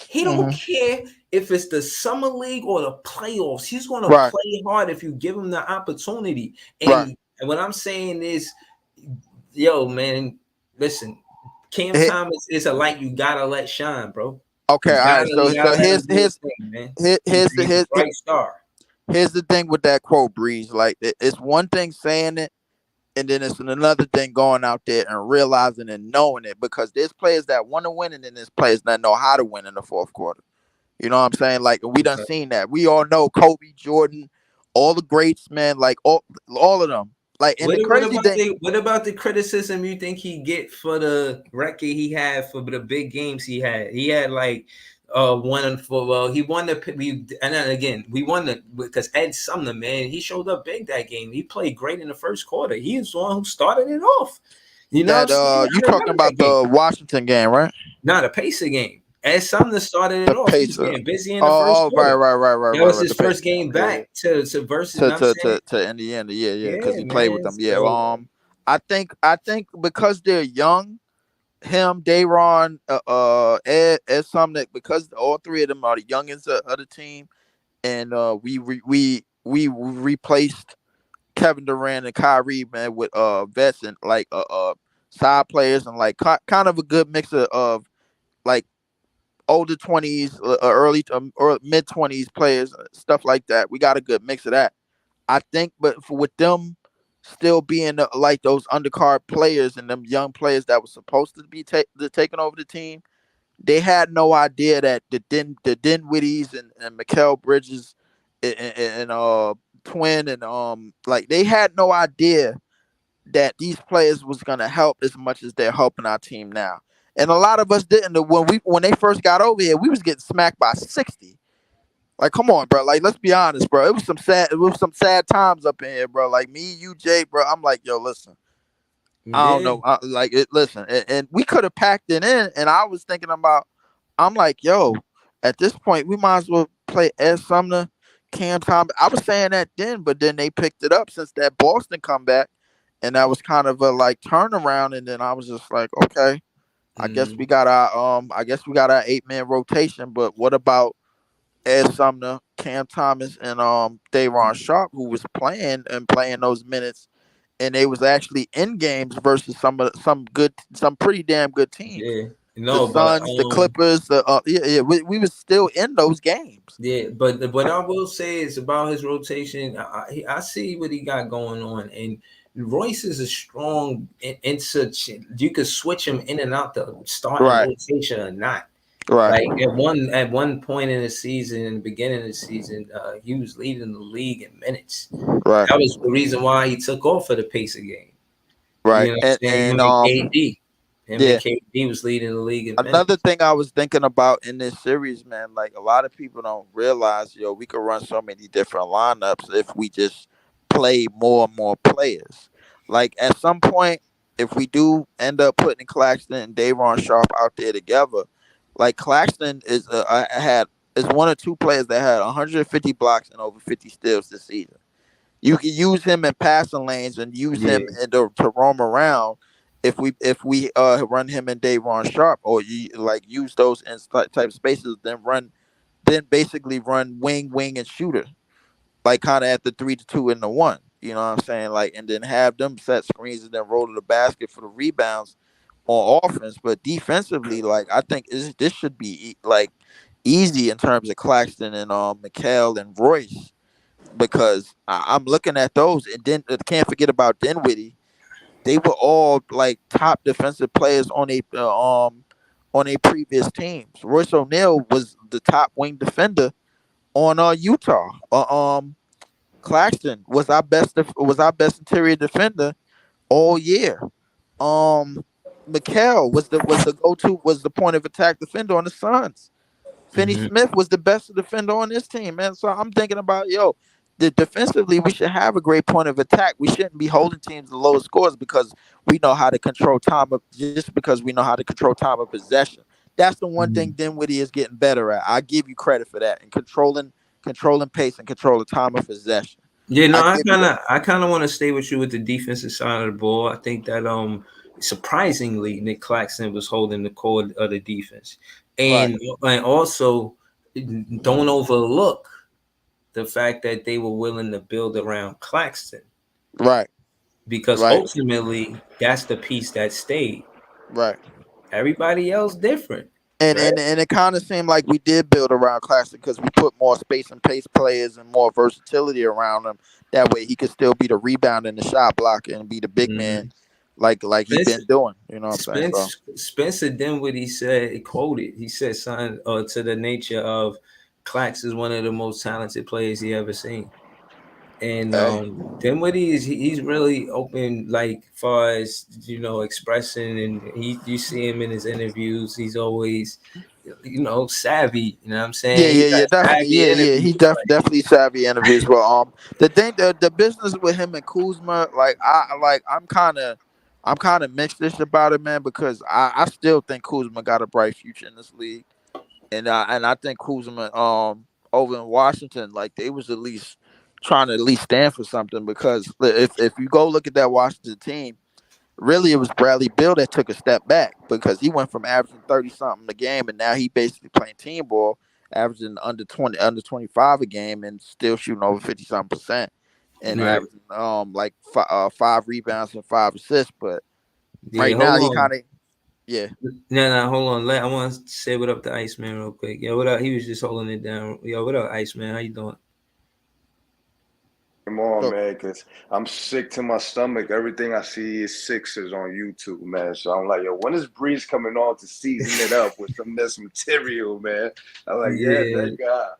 He don't care if it's the summer league or the playoffs. He's going to play hard if you give him the opportunity. And what I'm saying is, yo, man, listen, Cam Thomas is a light you gotta let shine, bro. Okay, all right. So here's the bright star. Here's the thing with that quote, Breeze. Like it's one thing saying it, and then it's another thing going out there and realizing and knowing it, because there's players that want to win, and then there's players that know how to win in the fourth quarter. You know what I'm saying? Like we done Okay. seen that. We all know Kobe, Jordan, all the greats, man. Like all of them. Like, and the crazy thing, What about the criticism you think he get for the record he had for the big games he had? He had like one for he won the we and then again we won the because Ed Sumner, man, he showed up big that game. He played great in the first quarter. He was the one who started it off. You know what I'm that saying? you I talking remember that about game. the Washington game, right? Not a Pacer game. Ed Sumner started it The off. He was Pacer. getting busy in the first Oh, quarter. right, That was right. his The Pacer first game game. Yeah, yeah. back to versus. You know what I'm saying? To Indiana. Yeah, because Yeah, he played with man. them. Yeah. So I think because they're young, him, Dayron, Ed Sumnick, because all three of them are the youngest of the team, and we replaced Kevin Durant and Kyrie, man, with vets and like side players and like kind of a good mix of like older 20s, early or mid 20s players, stuff like that. We got a good mix of that. I think, but with them still being like those undercard players and them young players that was supposed to be taking over the team, they had no idea that the Dinwiddies and Mikal Bridges and Twin and like they had no idea that these players was gonna help as much as they're helping our team now. And a lot of us didn't. When they first got over here, we was getting smacked by 60. Like, come on, bro. Like, let's be honest, bro. It was some sad times up in here, bro. Like me, you, Jay, bro. I'm like, yo, listen. I don't yeah, know. Like it. Listen, and we could have packed it in. And I was thinking about. I'm like, yo. At this point, we might as well play Ed Sumner, Cam Thomas. I was saying that then, but then they picked it up since that Boston comeback, and that was kind of a like turnaround. And then I was just like, okay, mm, I guess we got our 8-man rotation. But what about Ed Sumner, Cam Thomas, and Dayron Sharp, who was playing those minutes, and they was actually in games versus some pretty damn good teams. yeah. The No, but Suns, the Clippers, we was still in those games. yeah, but what I will say is about his rotation. I see what he got going on, and Royce is a strong in such you could switch him in and out the starting Right, rotation or not. right, Like at one point in the season, in the beginning of the season, he was leading the league in minutes. right, That was the reason why he took off for the Pacer game. right, You know what I'm saying? and Him and yeah. KD was leading the league in Another minutes. thing I was thinking about in this series, man, like a lot of people don't realize, we could run so many different lineups if we just play more and more players. Like at some point, if we do end up putting Claxton and Dayron Sharp out there together, like Claxton is one or two players that had 150 blocks and over 50 steals this season. You can use him in passing lanes and use him Yeah, to roam around if we run him in Dayron Sharp, or you like use those in type of spaces, then basically run wing and shooter, like kind of at the 3-2 and the 1. You know what I'm saying? Like, and then have them set screens and then roll to the basket for the rebounds on offense. But defensively, like I think this should be like easy in terms of Claxton and Mikal and Royce, because I'm looking at those, and then can't forget about Dinwiddie. They were all like top defensive players on a previous teams. Royce O'Neal was the top wing defender on Utah. Claxton was our best interior defender all year. Mikal was the point of attack defender on the Suns. Finney hmm Smith was the best defender on this team, man. So I'm thinking about, defensively we should have a great point of attack. We shouldn't be holding teams to lower scores because we know how to control time of possession. That's the one thing Dinwiddie is getting better at. I give you credit for that, and controlling pace and controlling time of possession. yeah. No, I give you that. I kind of want to stay with you with the defensive side of the ball. I think that surprisingly Nick Claxton was holding the core of the defense, Right, and also don't overlook the fact that they were willing to build around Claxton right, because right, ultimately that's the piece that stayed. right. Everybody else different, right? And it kind of seemed like we did build around Claxton because we put more space and pace players and more versatility around him. That way he could still be the rebound and the shot blocker and be the big man hmm like he been doing. You know what I'm saying? So. Spencer Dinwiddie said, quoted, he said something to the nature of Clax is one of the most talented players he ever seen. And Dinwiddie he's really open, like far as expressing, and you see him in his interviews. He's always savvy. You know what I'm saying? Yeah, definitely. Yeah. He definitely savvy interviews. But the thing, the business with him and Kuzma, I'm kind of mixed about it, man, because I still think Kuzma got a bright future in this league, and I think Kuzma over in Washington, like they was at least trying to at least stand for something, because if you go look at that Washington team, really it was Bradley Beal that took a step back, because he went from averaging 30 something a game, and now he basically playing team ball, averaging under 25 a game, and still shooting over 50 something percent, and averaging like 5 rebounds and 5 assists. But right now he kind of No, hold on. I want to say what up to Iceman real quick. Yo, what up? He was just holding it down. Yo, what up, Iceman? How you doing? Come on, man, because I'm sick to my stomach. Everything I see is Sixers on YouTube, man. So I'm like, yo, when is Breeze coming on to season it up with some of this material, man? I'm like, thank God.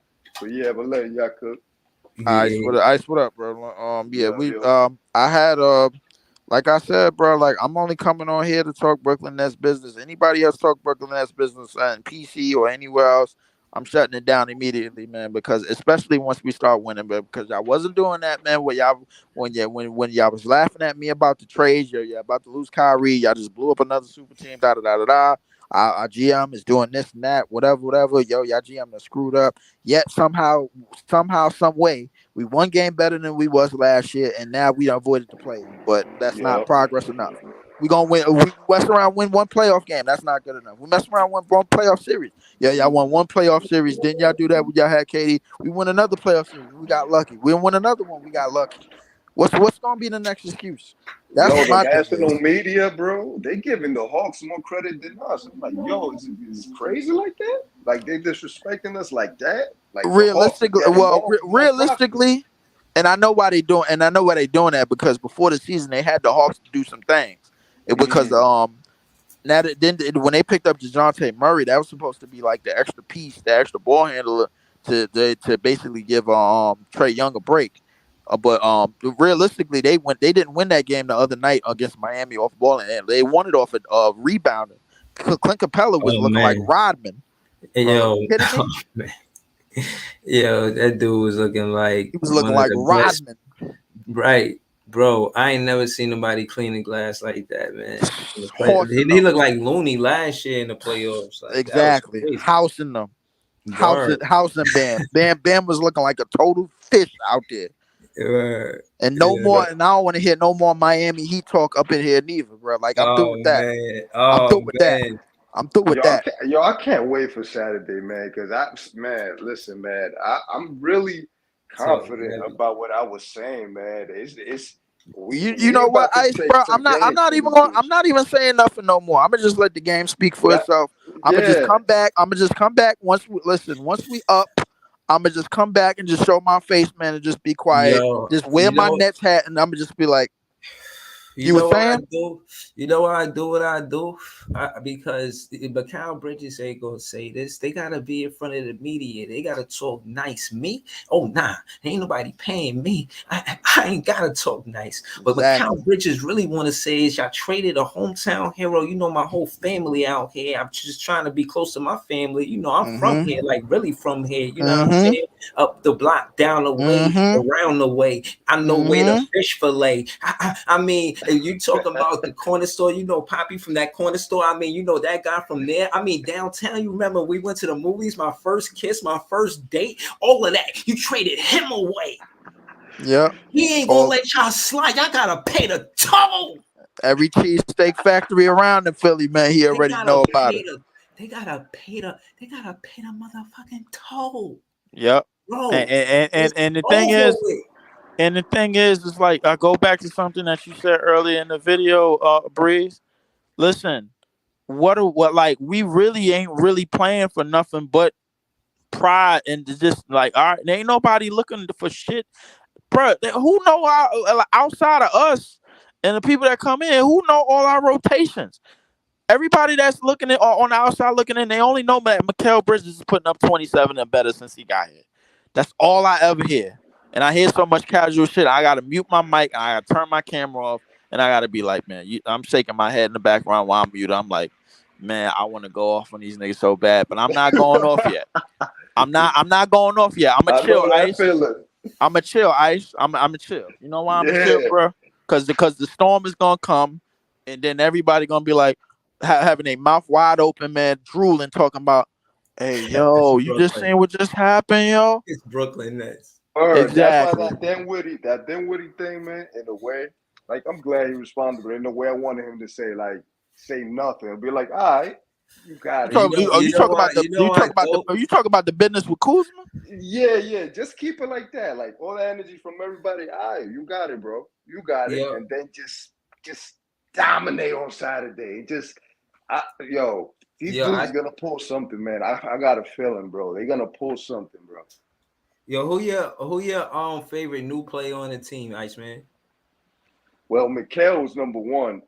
But let y'all cook. Ice, what up, bro? I had like I said, bro, like I'm only coming on here to talk Brooklyn Nets business. Anybody else talk Brooklyn Nets business in PC or anywhere else, I'm shutting it down immediately, man. Because especially once we start winning, man. Because I wasn't doing that, man. When y'all was laughing at me about the trades, you're about to lose Kyrie. Y'all just blew up another super team. Our GM is doing this and that, whatever. Y'all GM is screwed up. Yet somehow, some way, we one game better than we was last year, and now we avoided the play. But that's not progress enough. We gonna win. We mess around, win one playoff game. That's not good enough. We mess around, win one playoff series. Yeah, y'all won one playoff series. Didn't y'all do that when y'all had Katie? We won another playoff series. We got lucky. We won another one. We got lucky. What's gonna be the next excuse? That's the national media, bro. They giving the Hawks more credit than us. I'm like, yo, is it crazy like that? Like they disrespecting us like that? Like realistically, realistically, and I know why they doing, and I know why they doing that, because before the season they had the Hawks to do some things. Because now that when they picked up DeJounte Murray, that was supposed to be like the extra piece, the extra ball handler to basically give Trae Young a break. But realistically, they didn't win that game the other night against Miami off ball, and they won it off of rebounding. Clint Capella was looking like Rodman. Yo, yo, that dude was looking like Rodman. Right. Bro, I ain't never seen nobody clean the glass like that, man. He looked like Looney last year in the playoffs. Like, exactly. Housing them. Housing Bam. Bam was looking like a total fish out there. And more, and I don't want to hear no more Miami Heat talk up in here neither, bro. Like I'm through with that. I'm through with that. I can't wait for Saturday, man. Because listen, man, I'm really confident about what I was saying, man. It's you know what, Ice, bro? I'm not even saying nothing no more. I'm gonna just let the game speak for itself. I'm gonna just come back. Once we up, I'm gonna just come back and just show my face, man, and just be quiet. Just wear my Nets hat, and I'm gonna just be like, You know what I do? You know why I do what I do? Because Mikal Bridges ain't gonna say this. They gotta be in front of the media. They gotta talk nice. Me? Oh nah, ain't nobody paying me. I ain't gotta talk nice. But Mikal Bridges really want to say is y'all traded a hometown hero. You know, my whole family out here. I'm just trying to be close to my family. You know, I'm from here, like really from here. You know what I'm saying? Up the block, down the way, around the way. I know where the fish fillet. I mean, you talking about the corner store, you know, Poppy from that corner store. I mean, you know, that guy from there. I mean, downtown, you remember we went to the movies, my first kiss, my first date, all of that. You traded him away. Yeah. He ain't gonna let y'all slide. Y'all gotta pay the toll. Every cheesesteak factory around in Philly, man, he already know about it. They gotta pay the motherfucking toll. Yep. Bro, and the thing is, it's like I go back to something that you said earlier in the video, Breeze. Listen, what like we really ain't really playing for nothing but pride and just like, all right, there ain't nobody looking for shit, bro. Who know how outside of us And the people that come in, who know all our rotations? Everybody that's looking at on the outside looking in, they only know that Mikal Bridges is putting up 27 and better since he got here. That's all I ever hear. And I hear so much casual shit. I gotta mute my mic. I gotta turn my camera off, and I gotta be like, man, I'm shaking my head in the background while I'm muted. I'm like, man, I want to go off on these niggas so bad, but I'm not going off yet. I'm not going off yet. I'm a chill, Ice. I'm a chill, Ice. I'm a chill. You know why I'm a chill, bro? Because the storm is gonna come, and then everybody gonna be like, having a mouth wide open, man, drooling, talking about, hey, yo, you just seen what just happened, yo? It's Brooklyn Nets. Exactly. That's why that Dinwiddie thing, man, in a way, like, I'm glad he responded, but in a way I wanted him to say nothing and be like, all right, you got it. You talk about the business with Kuzma? Yeah. Just keep it like that. Like, all the energy from everybody, all right, you got it, bro. You got it. And then just dominate on Saturday. These dudes gonna pull something, man. I got a feeling, bro. They're gonna pull something, bro. Yo, who your favorite new player on the team, Iceman? Well, Mikal was number one.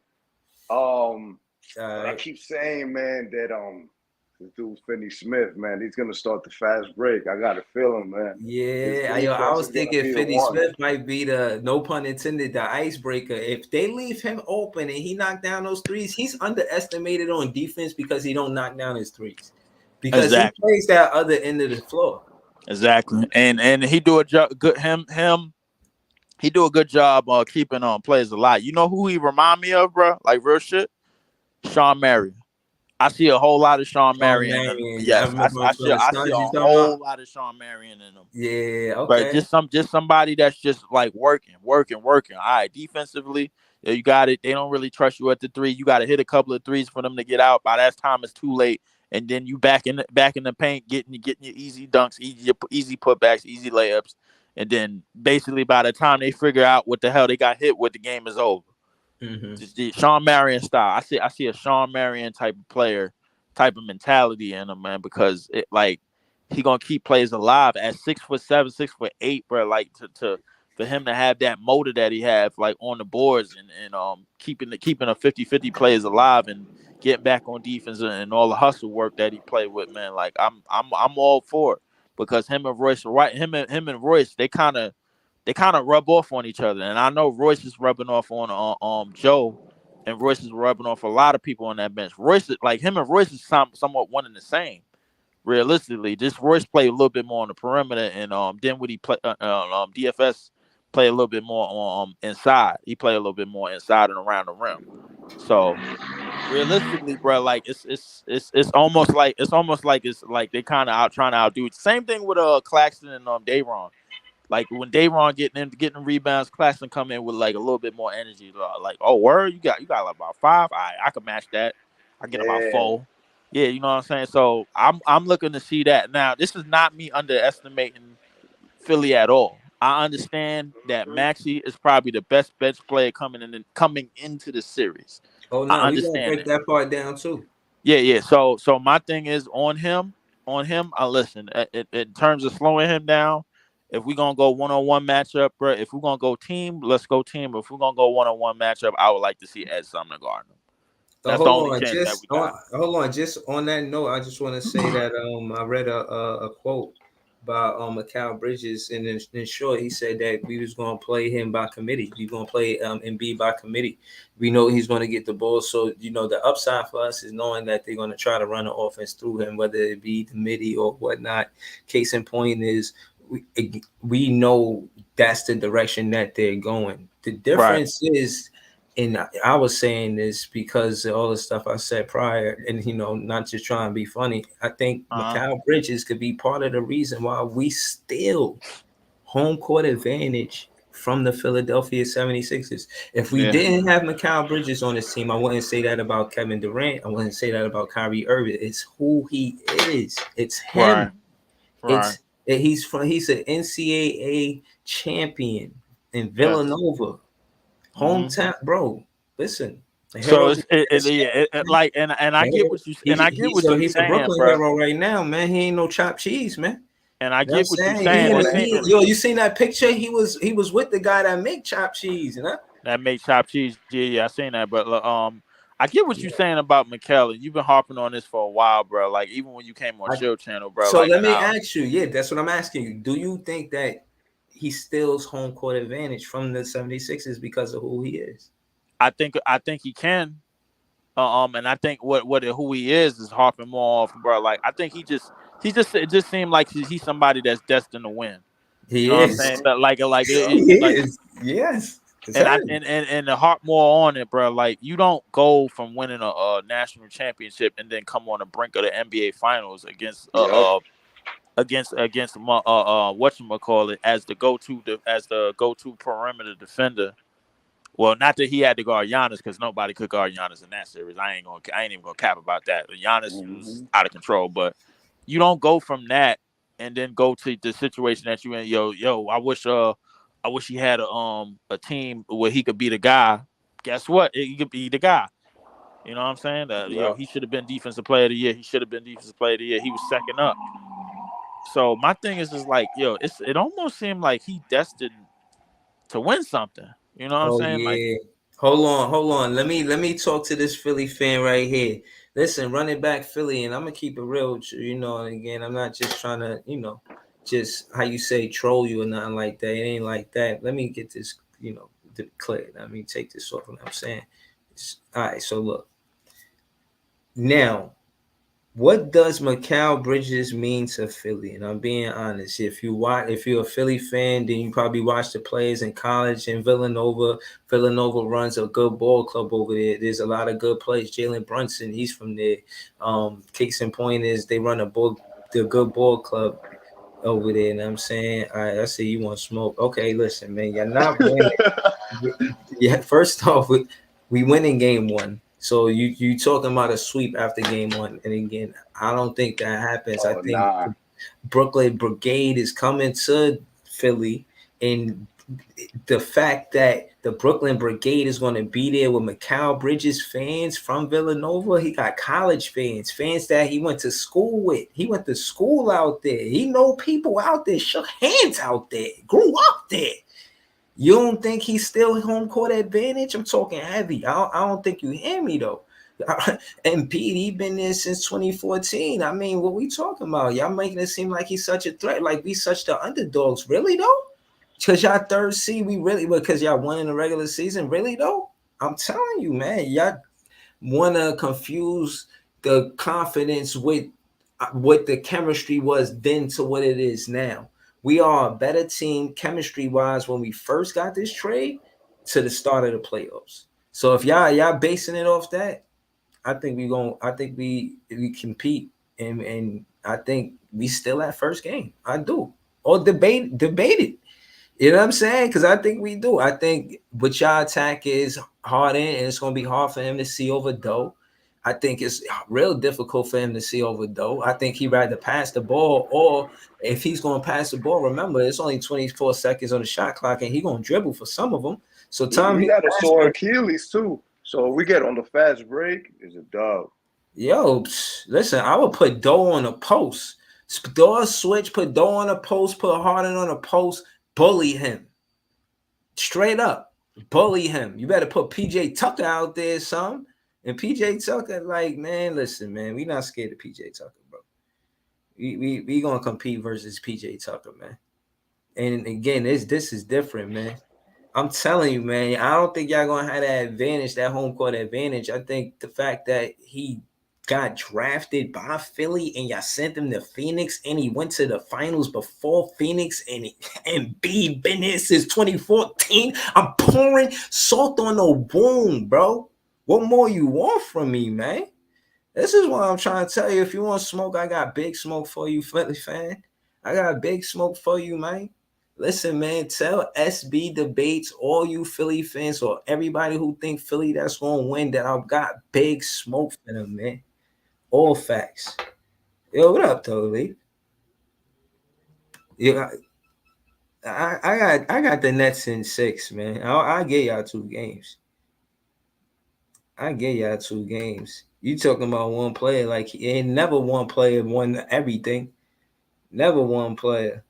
I keep saying, man, that this dude Finney Smith, man, he's gonna start the fast break. I got a feeling, man. Yeah, I was thinking Finney Smith might be the, no pun intended, the icebreaker. If they leave him open and he knocked down those threes, he's underestimated on defense because he don't knock down his threes. Because he plays that other end of the floor. Exactly, and he do a good He do a good job keeping players alive. You know who he remind me of, bro? Like real shit. Shawn Marion. I see a whole lot of Shawn Marion. Yes, I see a whole lot of Shawn Marion in him. Yeah, okay. But just somebody that's just like working. All right, defensively, you got it. They don't really trust you at the three. You got to hit a couple of threes for them to get out. By that time, it's too late. And then you back in the paint, getting your easy dunks, easy putbacks, easy layups. And then basically by the time they figure out what the hell they got hit with, the game is over. Mm-hmm. Just the Shawn Marion style. I see a Shawn Marion type of player, type of mentality in him, man, because it like he gonna keep players alive at 6'7", 6'8", bro. Like to for him to have that motor that he have like on the boards and keeping a 50-50 players alive and getting back on defense and all the hustle work that he played with, man. Like I'm all for it because him and Royce, they kind of rub off on each other, and I know Royce is rubbing off on Joe, and Royce is rubbing off a lot of people on that bench. Royce, like him and Royce is somewhat one and the same. Realistically, just Royce played a little bit more on the perimeter, and Dinwiddie play DFS play a little bit more on inside. He played a little bit more inside and around the rim. So realistically, bro, like it's almost like they kind of trying to outdo it. Same thing with Claxton and Day'Ron. Like when Day'Ron getting rebounds, Claxton come in with like a little bit more energy. Like, oh, word, you got like about 5. I can match that. I get about 4. Yeah, you know what I'm saying. So I'm looking to see that. Now, this is not me underestimating Philly at all. I understand that Maxey is probably the best bench player coming into the series. Oh no, I understand. Break that part down too. Yeah. So my thing is on him. I listen. In terms of slowing him down, if we're gonna go one-on-one matchup, bro. If we're gonna go team, let's go team. If we're gonna go one-on-one matchup, I would like to see Ed Sumner guard him. That's the only chance that we got. Hold on, just on that note, I just want to say that I read a quote by Mikal Bridges, and in short, he said that we was going to play him by committee. We're going to play Embiid by committee. We know he's going to get the ball, so the upside for us is knowing that they're going to try to run the offense through him, whether it be the midi or whatnot. Case in point is we know that's the direction that they're going. The difference is. And I was saying this because of all the stuff I said prior, and not just trying to be funny. I think Mikal Bridges could be part of the reason why we still home court advantage from the Philadelphia 76ers. If we didn't have Mikal Bridges on this team, I wouldn't say that about Kevin Durant. I wouldn't say that about Kyrie Irving. It's who he is. It's him. Right. He's an NCAA champion in Villanova. Hometown, bro. Listen. So and I get what you he's saying, a Brooklyn hero right now, man. He ain't no chopped cheese, man. And I get what you're saying. You seen that picture? He was with the guy that make chopped cheese, That make chopped cheese. Yeah, I seen that. But I get what you're saying about McKellen. You've been harping on this for a while, bro. Like even when you came on Shield Channel, bro. So like, let me ask you. Yeah, that's what I'm asking you. Do you think that he steals home court advantage from the 76ers because of who he is? I think he can. And I think who he is harping more off, bro. Like I think it just seemed like he's somebody that's destined to win. He You know is. what I'm saying? Like He is. Yes. And the heart more on it, bro. Like you don't go from winning a national championship and then come on the brink of the NBA Finals against whatchamacallit as the go-to perimeter defender. Well, not that he had to guard Giannis because nobody could guard Giannis in that series. I ain't even gonna cap about that. Giannis was out of control, but you don't go from that and then go to the situation that you in. Yo, I wish he had a team where he could be the guy. Guess what? He could be the guy. You know what I'm saying? He should have been defensive player of the year. He should have been defensive player of the year. He was second up. So my thing is just like, it almost seemed like he destined to win something. You know what I'm saying? Yeah. Like, hold on. Let me talk to this Philly fan right here. Listen, running back Philly, and I'm gonna keep it real with you. And again, I'm not just trying to, just how you say troll you or nothing like that. It ain't like that. Let me get this, clear. Let me take this off. What I'm saying. All right. So look. Now, what does Mikal Bridges mean to Philly? And I'm being honest. If you're a Philly fan, then you probably watch the players in college in Villanova. Villanova runs a good ball club over there. There's a lot of good players. Jalen Brunson, he's from there. Case in point is they run the good ball club over there. And I'm saying, all right, I see you want smoke. Okay, listen, man, you're not winning. Yeah, first off, we win in game one. So you talking about a sweep after game one. And again, I don't think that happens. I think the Brooklyn Brigade is coming to Philly, and the fact that the Brooklyn Brigade is going to be there with Mikal Bridges fans from Villanova. He got college fans that he went to school with. He went to school out there. He know people out there, shook hands out there, grew up there. You don't think he's still home court advantage? I'm talking heavy. I don't think you hear me though. And Pete, he been there since 2014. I mean, what we talking about? Y'all making it seem like he's such a threat, like we such the underdogs. Really though? Because y'all third seed, because y'all won in the regular season. Really though? I'm telling you, man, y'all want to confuse the confidence with what the chemistry was then to what it is now. We are a better team chemistry-wise when we first got this trade to the start of the playoffs. So if y'all basing it off that, I think we compete and I think we still at first game. I do. Or debate it. You know what I'm saying? Because I think we do. I think what y'all attack is Harden, and it's gonna be hard for him to see over Doe. I think it's real difficult for him to see over Doe. I think he'd rather pass the ball, or if he's going to pass the ball, remember, it's only 24 seconds on the shot clock, and he's going to dribble for some of them. So Tom, he got a sore Achilles too. So we get on the fast break, is a dub. Yo, listen, I would put Doe on a post. Doe switch, put Doe on a post, put Harden on a post, bully him. Straight up, bully him. You better put PJ Tucker out there, son. And PJ Tucker, like, man, listen, man, we not scared of PJ Tucker, bro. We gonna compete versus PJ Tucker, man. And again, this is different, man. I'm telling you, man. I don't think y'all gonna have that advantage, that home court advantage. I think the fact that he got drafted by Philly and y'all sent him to Phoenix, and he went to the finals before Phoenix, and B been here since 2014. I'm pouring salt on the wound, bro. What more you want from me, man? This is what I'm trying to tell you. If you want smoke, I got big smoke for you, Philly fan. I got big smoke for you, man. Listen, man, tell SB Debates, all you Philly fans or everybody who think Philly that's going to win, that I've got big smoke for them, man. All facts. Yo, what up, though, Lee? Yeah, I got the Nets in 6, man. I'll get y'all 2 games. You talking about one player, like he ain't never one player won everything. Never one player.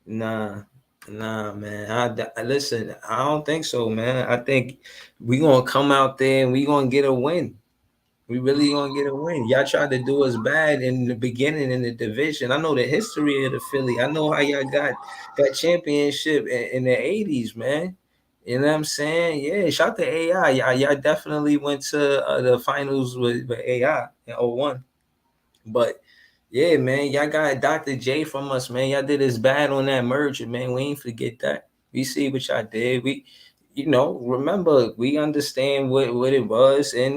Nah. Nah, man. Listen. I don't think so, man. I think we gonna come out there and we gonna get a win. We really gonna get a win. Y'all tried to do us bad in the beginning in the division. I know the history of the Philly. I know how y'all got that championship in the 80s, man. You know what I'm saying? Yeah, shout to AI. Y'all definitely went to the finals with AI in '01. But yeah, man, y'all got Dr. J from us, man. Y'all did us bad on that merger, man. We ain't forget that. We see what y'all did. Remember, we understand what it was, and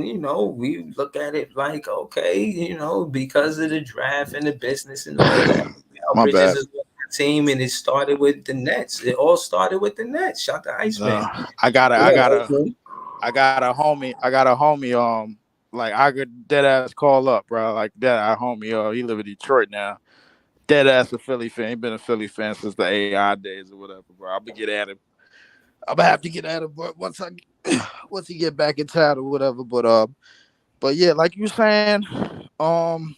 we look at it like, okay, because of the draft and the business and all of that. Our My Bridges bad. is on the team, and it started with the Nets. It all started with the Nets. Shout to Iceman. I got What up, a Iceman? homie. Like I could dead ass call up, bro. Like that homie. He live in Detroit now. Dead ass a Philly fan. He been a Philly fan since the AI days or whatever, bro. I'm gonna get at him. I'm gonna have to get at him, but once he get back in town or whatever. But yeah, like you saying, um,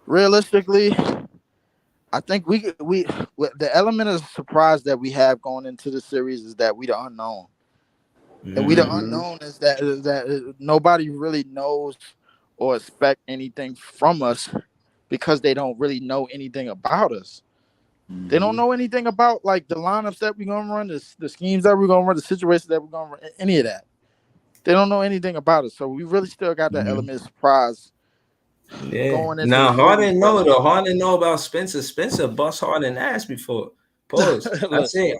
realistically, I think the element of surprise that we have going into the series is that we the unknown. And we the Mm-hmm. unknown is that nobody really knows or expect anything from us because they don't really know anything about us. They don't know anything about like the lineups that we're gonna run, the schemes that we're gonna run, the situations that we're gonna run, any of that. They don't know anything about us, so we really still got that Mhm. element of surprise Yeah. going into the Now series. Harden But know though. Harden know about Spencer. Spencer bust Harden ass before. Pause. I listen, say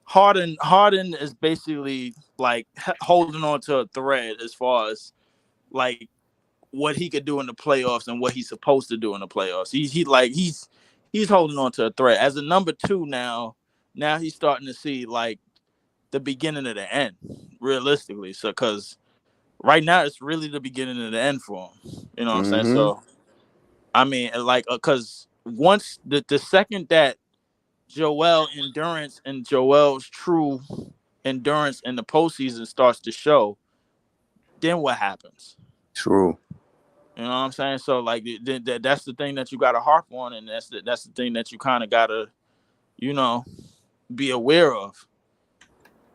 Harden is basically like holding on to a thread as far as like what he could do in the playoffs and what he's supposed to do in the playoffs. He's holding on to a threat as a number two now. Now he's starting to see like the beginning of the end, realistically. So because right now it's really the beginning of the end for him. You know what I'm saying? Mm-hmm. So I mean, like, because once the second that Joel endurance and Joel's true endurance in the postseason starts to show, then what happens? True. You know what I'm saying? So like that's the thing that you got to harp on, and that's the thing that you kind of got to you know be aware of,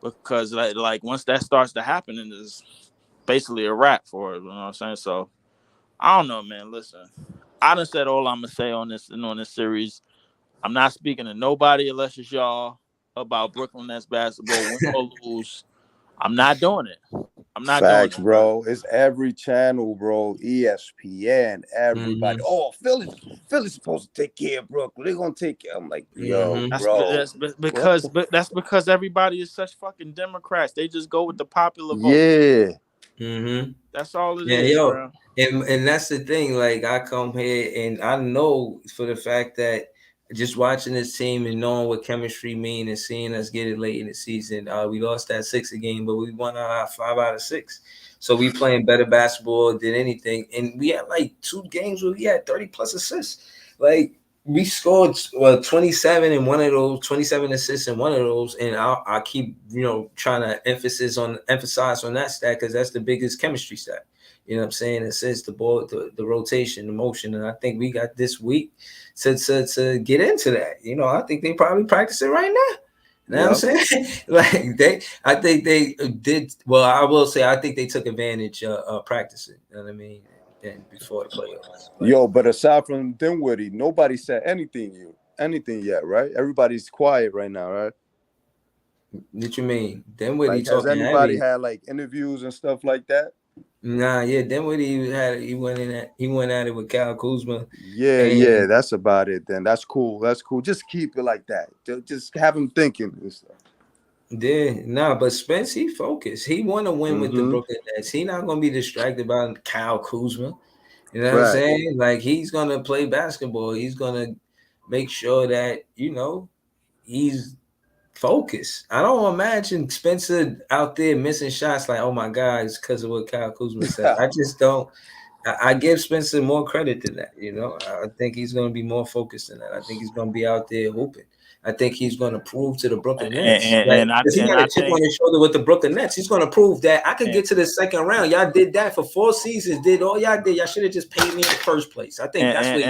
because like once that starts to happen, and it's basically a wrap for it. You know what I'm saying? So I don't know, man. Listen, I done said all I'm gonna say on this series. I'm not speaking to nobody unless it's y'all about Brooklyn Nets basketball, win or lose. I'm not doing it. I'm not doing Facts, it, bro. bro. It's every channel, bro. ESPN, everybody. mm-hmm. Oh, Philly's supposed to take care of Brooklyn. They're gonna take care. I'm like, yo, Mm-hmm. bro. What the That's because everybody is such fucking Democrats. They just go with the popular vote. Yeah. Mm-hmm. That's all it Yeah, is, yo. bro. And that's the thing. Like I come here and I know for the fact that just watching this team and knowing what chemistry mean and seeing us get it late in the season, we lost that 6 game, but we won 5 out of 6. So we playing better basketball than anything. And we had like 2 games where we had 30 plus assists. Like we scored 27 in one of those, 27 assists in one of those, and I keep trying to emphasize on that stat because that's the biggest chemistry stat. You know what I'm saying? It says the ball, the rotation, the motion, and I think we got this week to get into that. I think they probably practice it right now. You know what I'm Yep. saying? I think they did. Well, I will say, I think they took advantage of practicing. You know what I mean? And before the playoffs. Yo, but aside from Dinwiddie, nobody said anything yet, right? Everybody's quiet right now, right? What you mean? Then what he Like, has talking anybody heavy? had like interviews and stuff like that? Nah, yeah. Then what he went at it with Kyle Kuzma, Yeah, and that's about it then. That's cool. That's cool. Just keep it like that. Just have them thinking and stuff. but Spence, he focused. He want to win with the Mm-hmm. Brooklyn Nets. He not gonna be distracted by Kyle Kuzma. You know what I'm Fact. saying? Like he's gonna play basketball. He's gonna make sure that he's focused. I don't imagine Spencer out there missing shots like, oh my God, it's because of what Kyle Kuzma said. I just don't. I give Spencer more credit than that. You know, I think he's going to be more focused than that. I think he's going to be out there hooping. I think he's going to prove to the Brooklyn Nets because he got a chip on his shoulder with the Brooklyn Nets. He's going to prove that I could get to the second round. Y'all did that for 4 seasons. Did all y'all did. Y'all should have just paid me in the first place. I think that's what.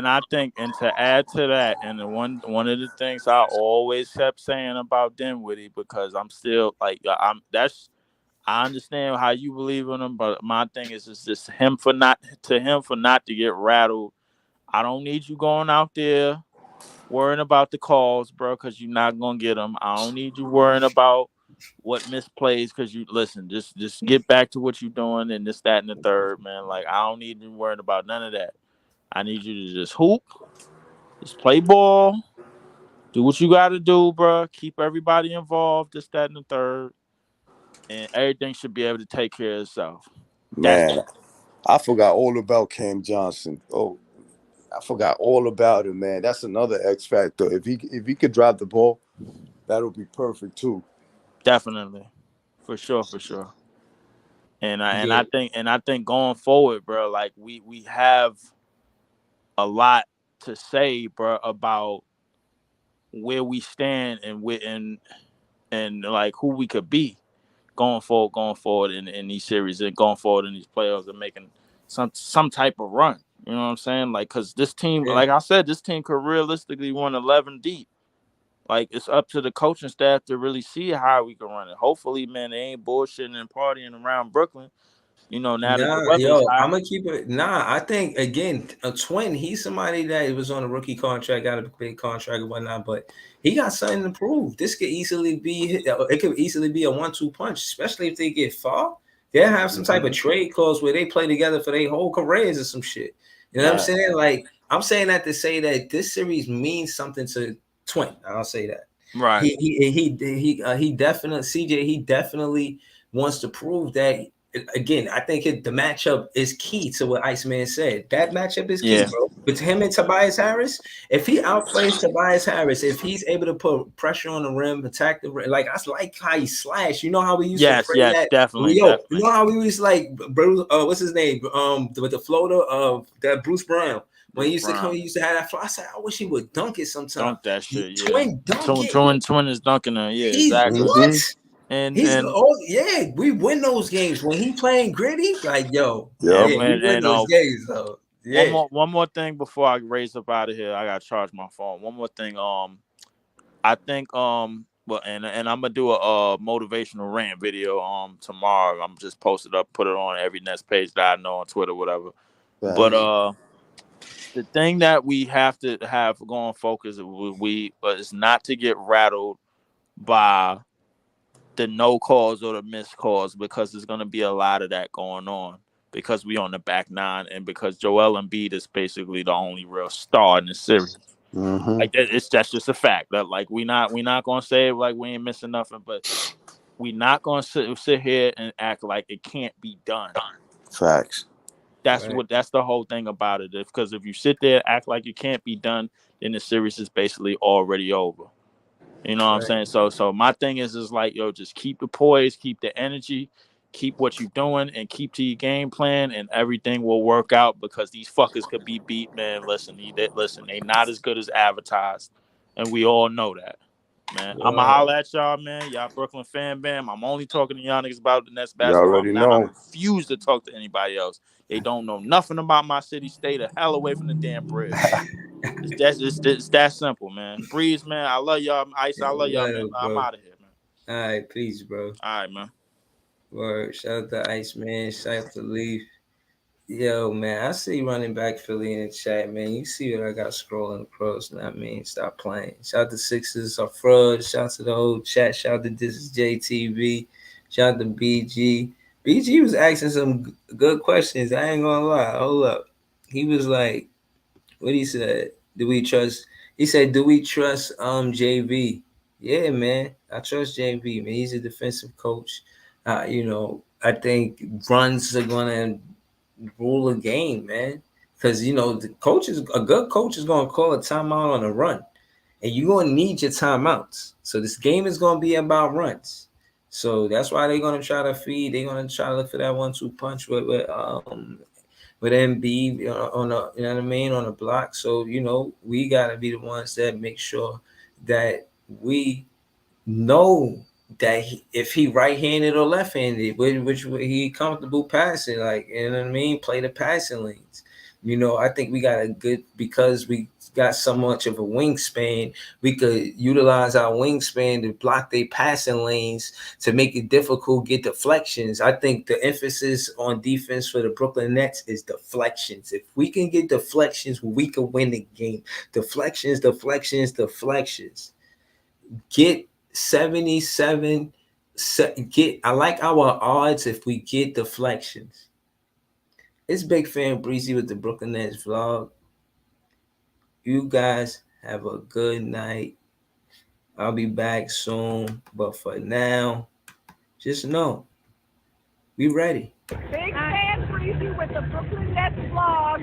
I think, and to add to that, and one of the things I always kept saying about Dinwiddie, because I'm still like I understand how you believe in him, but my thing is just him for not to get rattled. I don't need you going out there worrying about the calls, bro, because you're not gonna get them. I don't need you worrying about what misplays, because you listen. Just get back to what you're doing and this, that, and the third, man. Like I don't need you worrying about none of that. I need you to just hoop, just play ball, do what you got to do, bro. Keep everybody involved, this, that, and the third, and everything should be able to take care of itself. Man, I forgot all about Cam Johnson. Oh, I forgot all about him, man. That's another X factor. If he could drop the ball, that'll be perfect too. Definitely, for sure. And I think going forward, bro, like we have a lot to say, bro, about where we stand and like who we could be going forward in these series and going forward in these playoffs and making some type of run. You know what I'm saying? Like, because this team, like I said, this team could realistically run 11 deep. Like, it's up to the coaching staff to really see how we can run it. Hopefully, man, they ain't bullshitting and partying around Brooklyn. You know, now that the weather's high. I'm gonna keep it. I think again, a twin. He's somebody that was on a rookie contract, got a big contract and whatnot, but he got something to prove. This could easily be. It could easily be a 1-2 punch, especially if they get far. They'll have some type of trade clause where they play together for their whole careers or some shit. You know what I'm saying? Like, I'm saying that to say that this series means something to Twin. I'll say that. Right. He definitely, CJ. He definitely wants to prove that. Again, I think the matchup is key to what Iceman said. That matchup is key, bro. With him and Tobias Harris, if he outplays Tobias Harris, if he's able to put pressure on the rim, attack the rim, like I like how he slashed. You know how we used to play that? Definitely. You know how we used like Bruce, what's his name? With the floater of that Bruce Brown. When he used to come, he used to have that flow. I said, I wish he would dunk it sometime. Dunk that shit, Twin is dunking it. Yeah, exactly. What? And we win those games when he playing gritty. Like we win those games though. Yeah. One more thing before I raise up out of here. I gotta charge my phone. One more thing. I think and I'm gonna do a motivational rant video tomorrow. I'm just post it up, put it on every Nets page that I know on Twitter, whatever. Right. But the thing that we have to have going focus is not to get rattled by the no calls or the missed calls, because there's going to be a lot of that going on because we on the back nine and because Joel Embiid is basically the only real star in the series. Like that's just a fact that like we not going to say like we ain't missing nothing, but we not going to sit here and act like it can't be done. Facts. That's the whole thing about it. Because if you sit there and act like it can't be done, then the series is basically already over. You know what I'm saying? So my thing is like, just keep the poise, keep the energy, keep what you're doing, and keep to your game plan, and everything will work out, because these fuckers could be beat, man. Listen, they not as good as advertised, and we all know that, man. I'm going to holler at y'all, man. Y'all Brooklyn fan bam. I'm only talking to y'all niggas about the Nets basketball. You already know. I refuse to talk to anybody else. They don't know nothing about my city. Stay the hell away from the damn bridge. It's that simple, man. Breeze, man. I love y'all. Ice, I love y'all, man. I'm out of here, man. All right, peace, bro. All right, man. Word. Shout out to Ice, man. Shout out to Leaf. Yo, man, I see running back Philly in the chat, man. You see what I got scrolling across. I mean, stop playing. Shout out to Sixers, our fraud. Shout out to the whole chat. Shout out to This Is JTV. Shout out to BG. BG was asking some good questions. I ain't gonna lie. Hold up. He was like, what he said? Do we trust? He said, do we trust JV? Yeah, man. I trust JV, man. He's a defensive coach. I think runs are gonna rule a game, man. Because a good coach is gonna call a timeout on a run, and you're gonna need your timeouts. So this game is gonna be about runs. So that's why they're gonna try to feed. They're gonna try to look for that 1-2 punch with with MB on a, you know what I mean, on the block. So, you know, we gotta be the ones that make sure that we know that if he right-handed or left-handed, which way he comfortable passing, like, you know what I mean, play the passing lanes. You know, I think we got a good, because we got so much of a wingspan, we could utilize our wingspan to block their passing lanes to make it difficult, get deflections. I think the emphasis on defense for the Brooklyn Nets is deflections. If we can get deflections, we can win the game. Deflections. Get 77. I like our odds if we get deflections. It's Big Fan Breezy with the Brooklyn Nets vlog. You guys have a good night. I'll be back soon. But for now, just know we ready. Big Fan Breezy with the Brooklyn Nets vlog.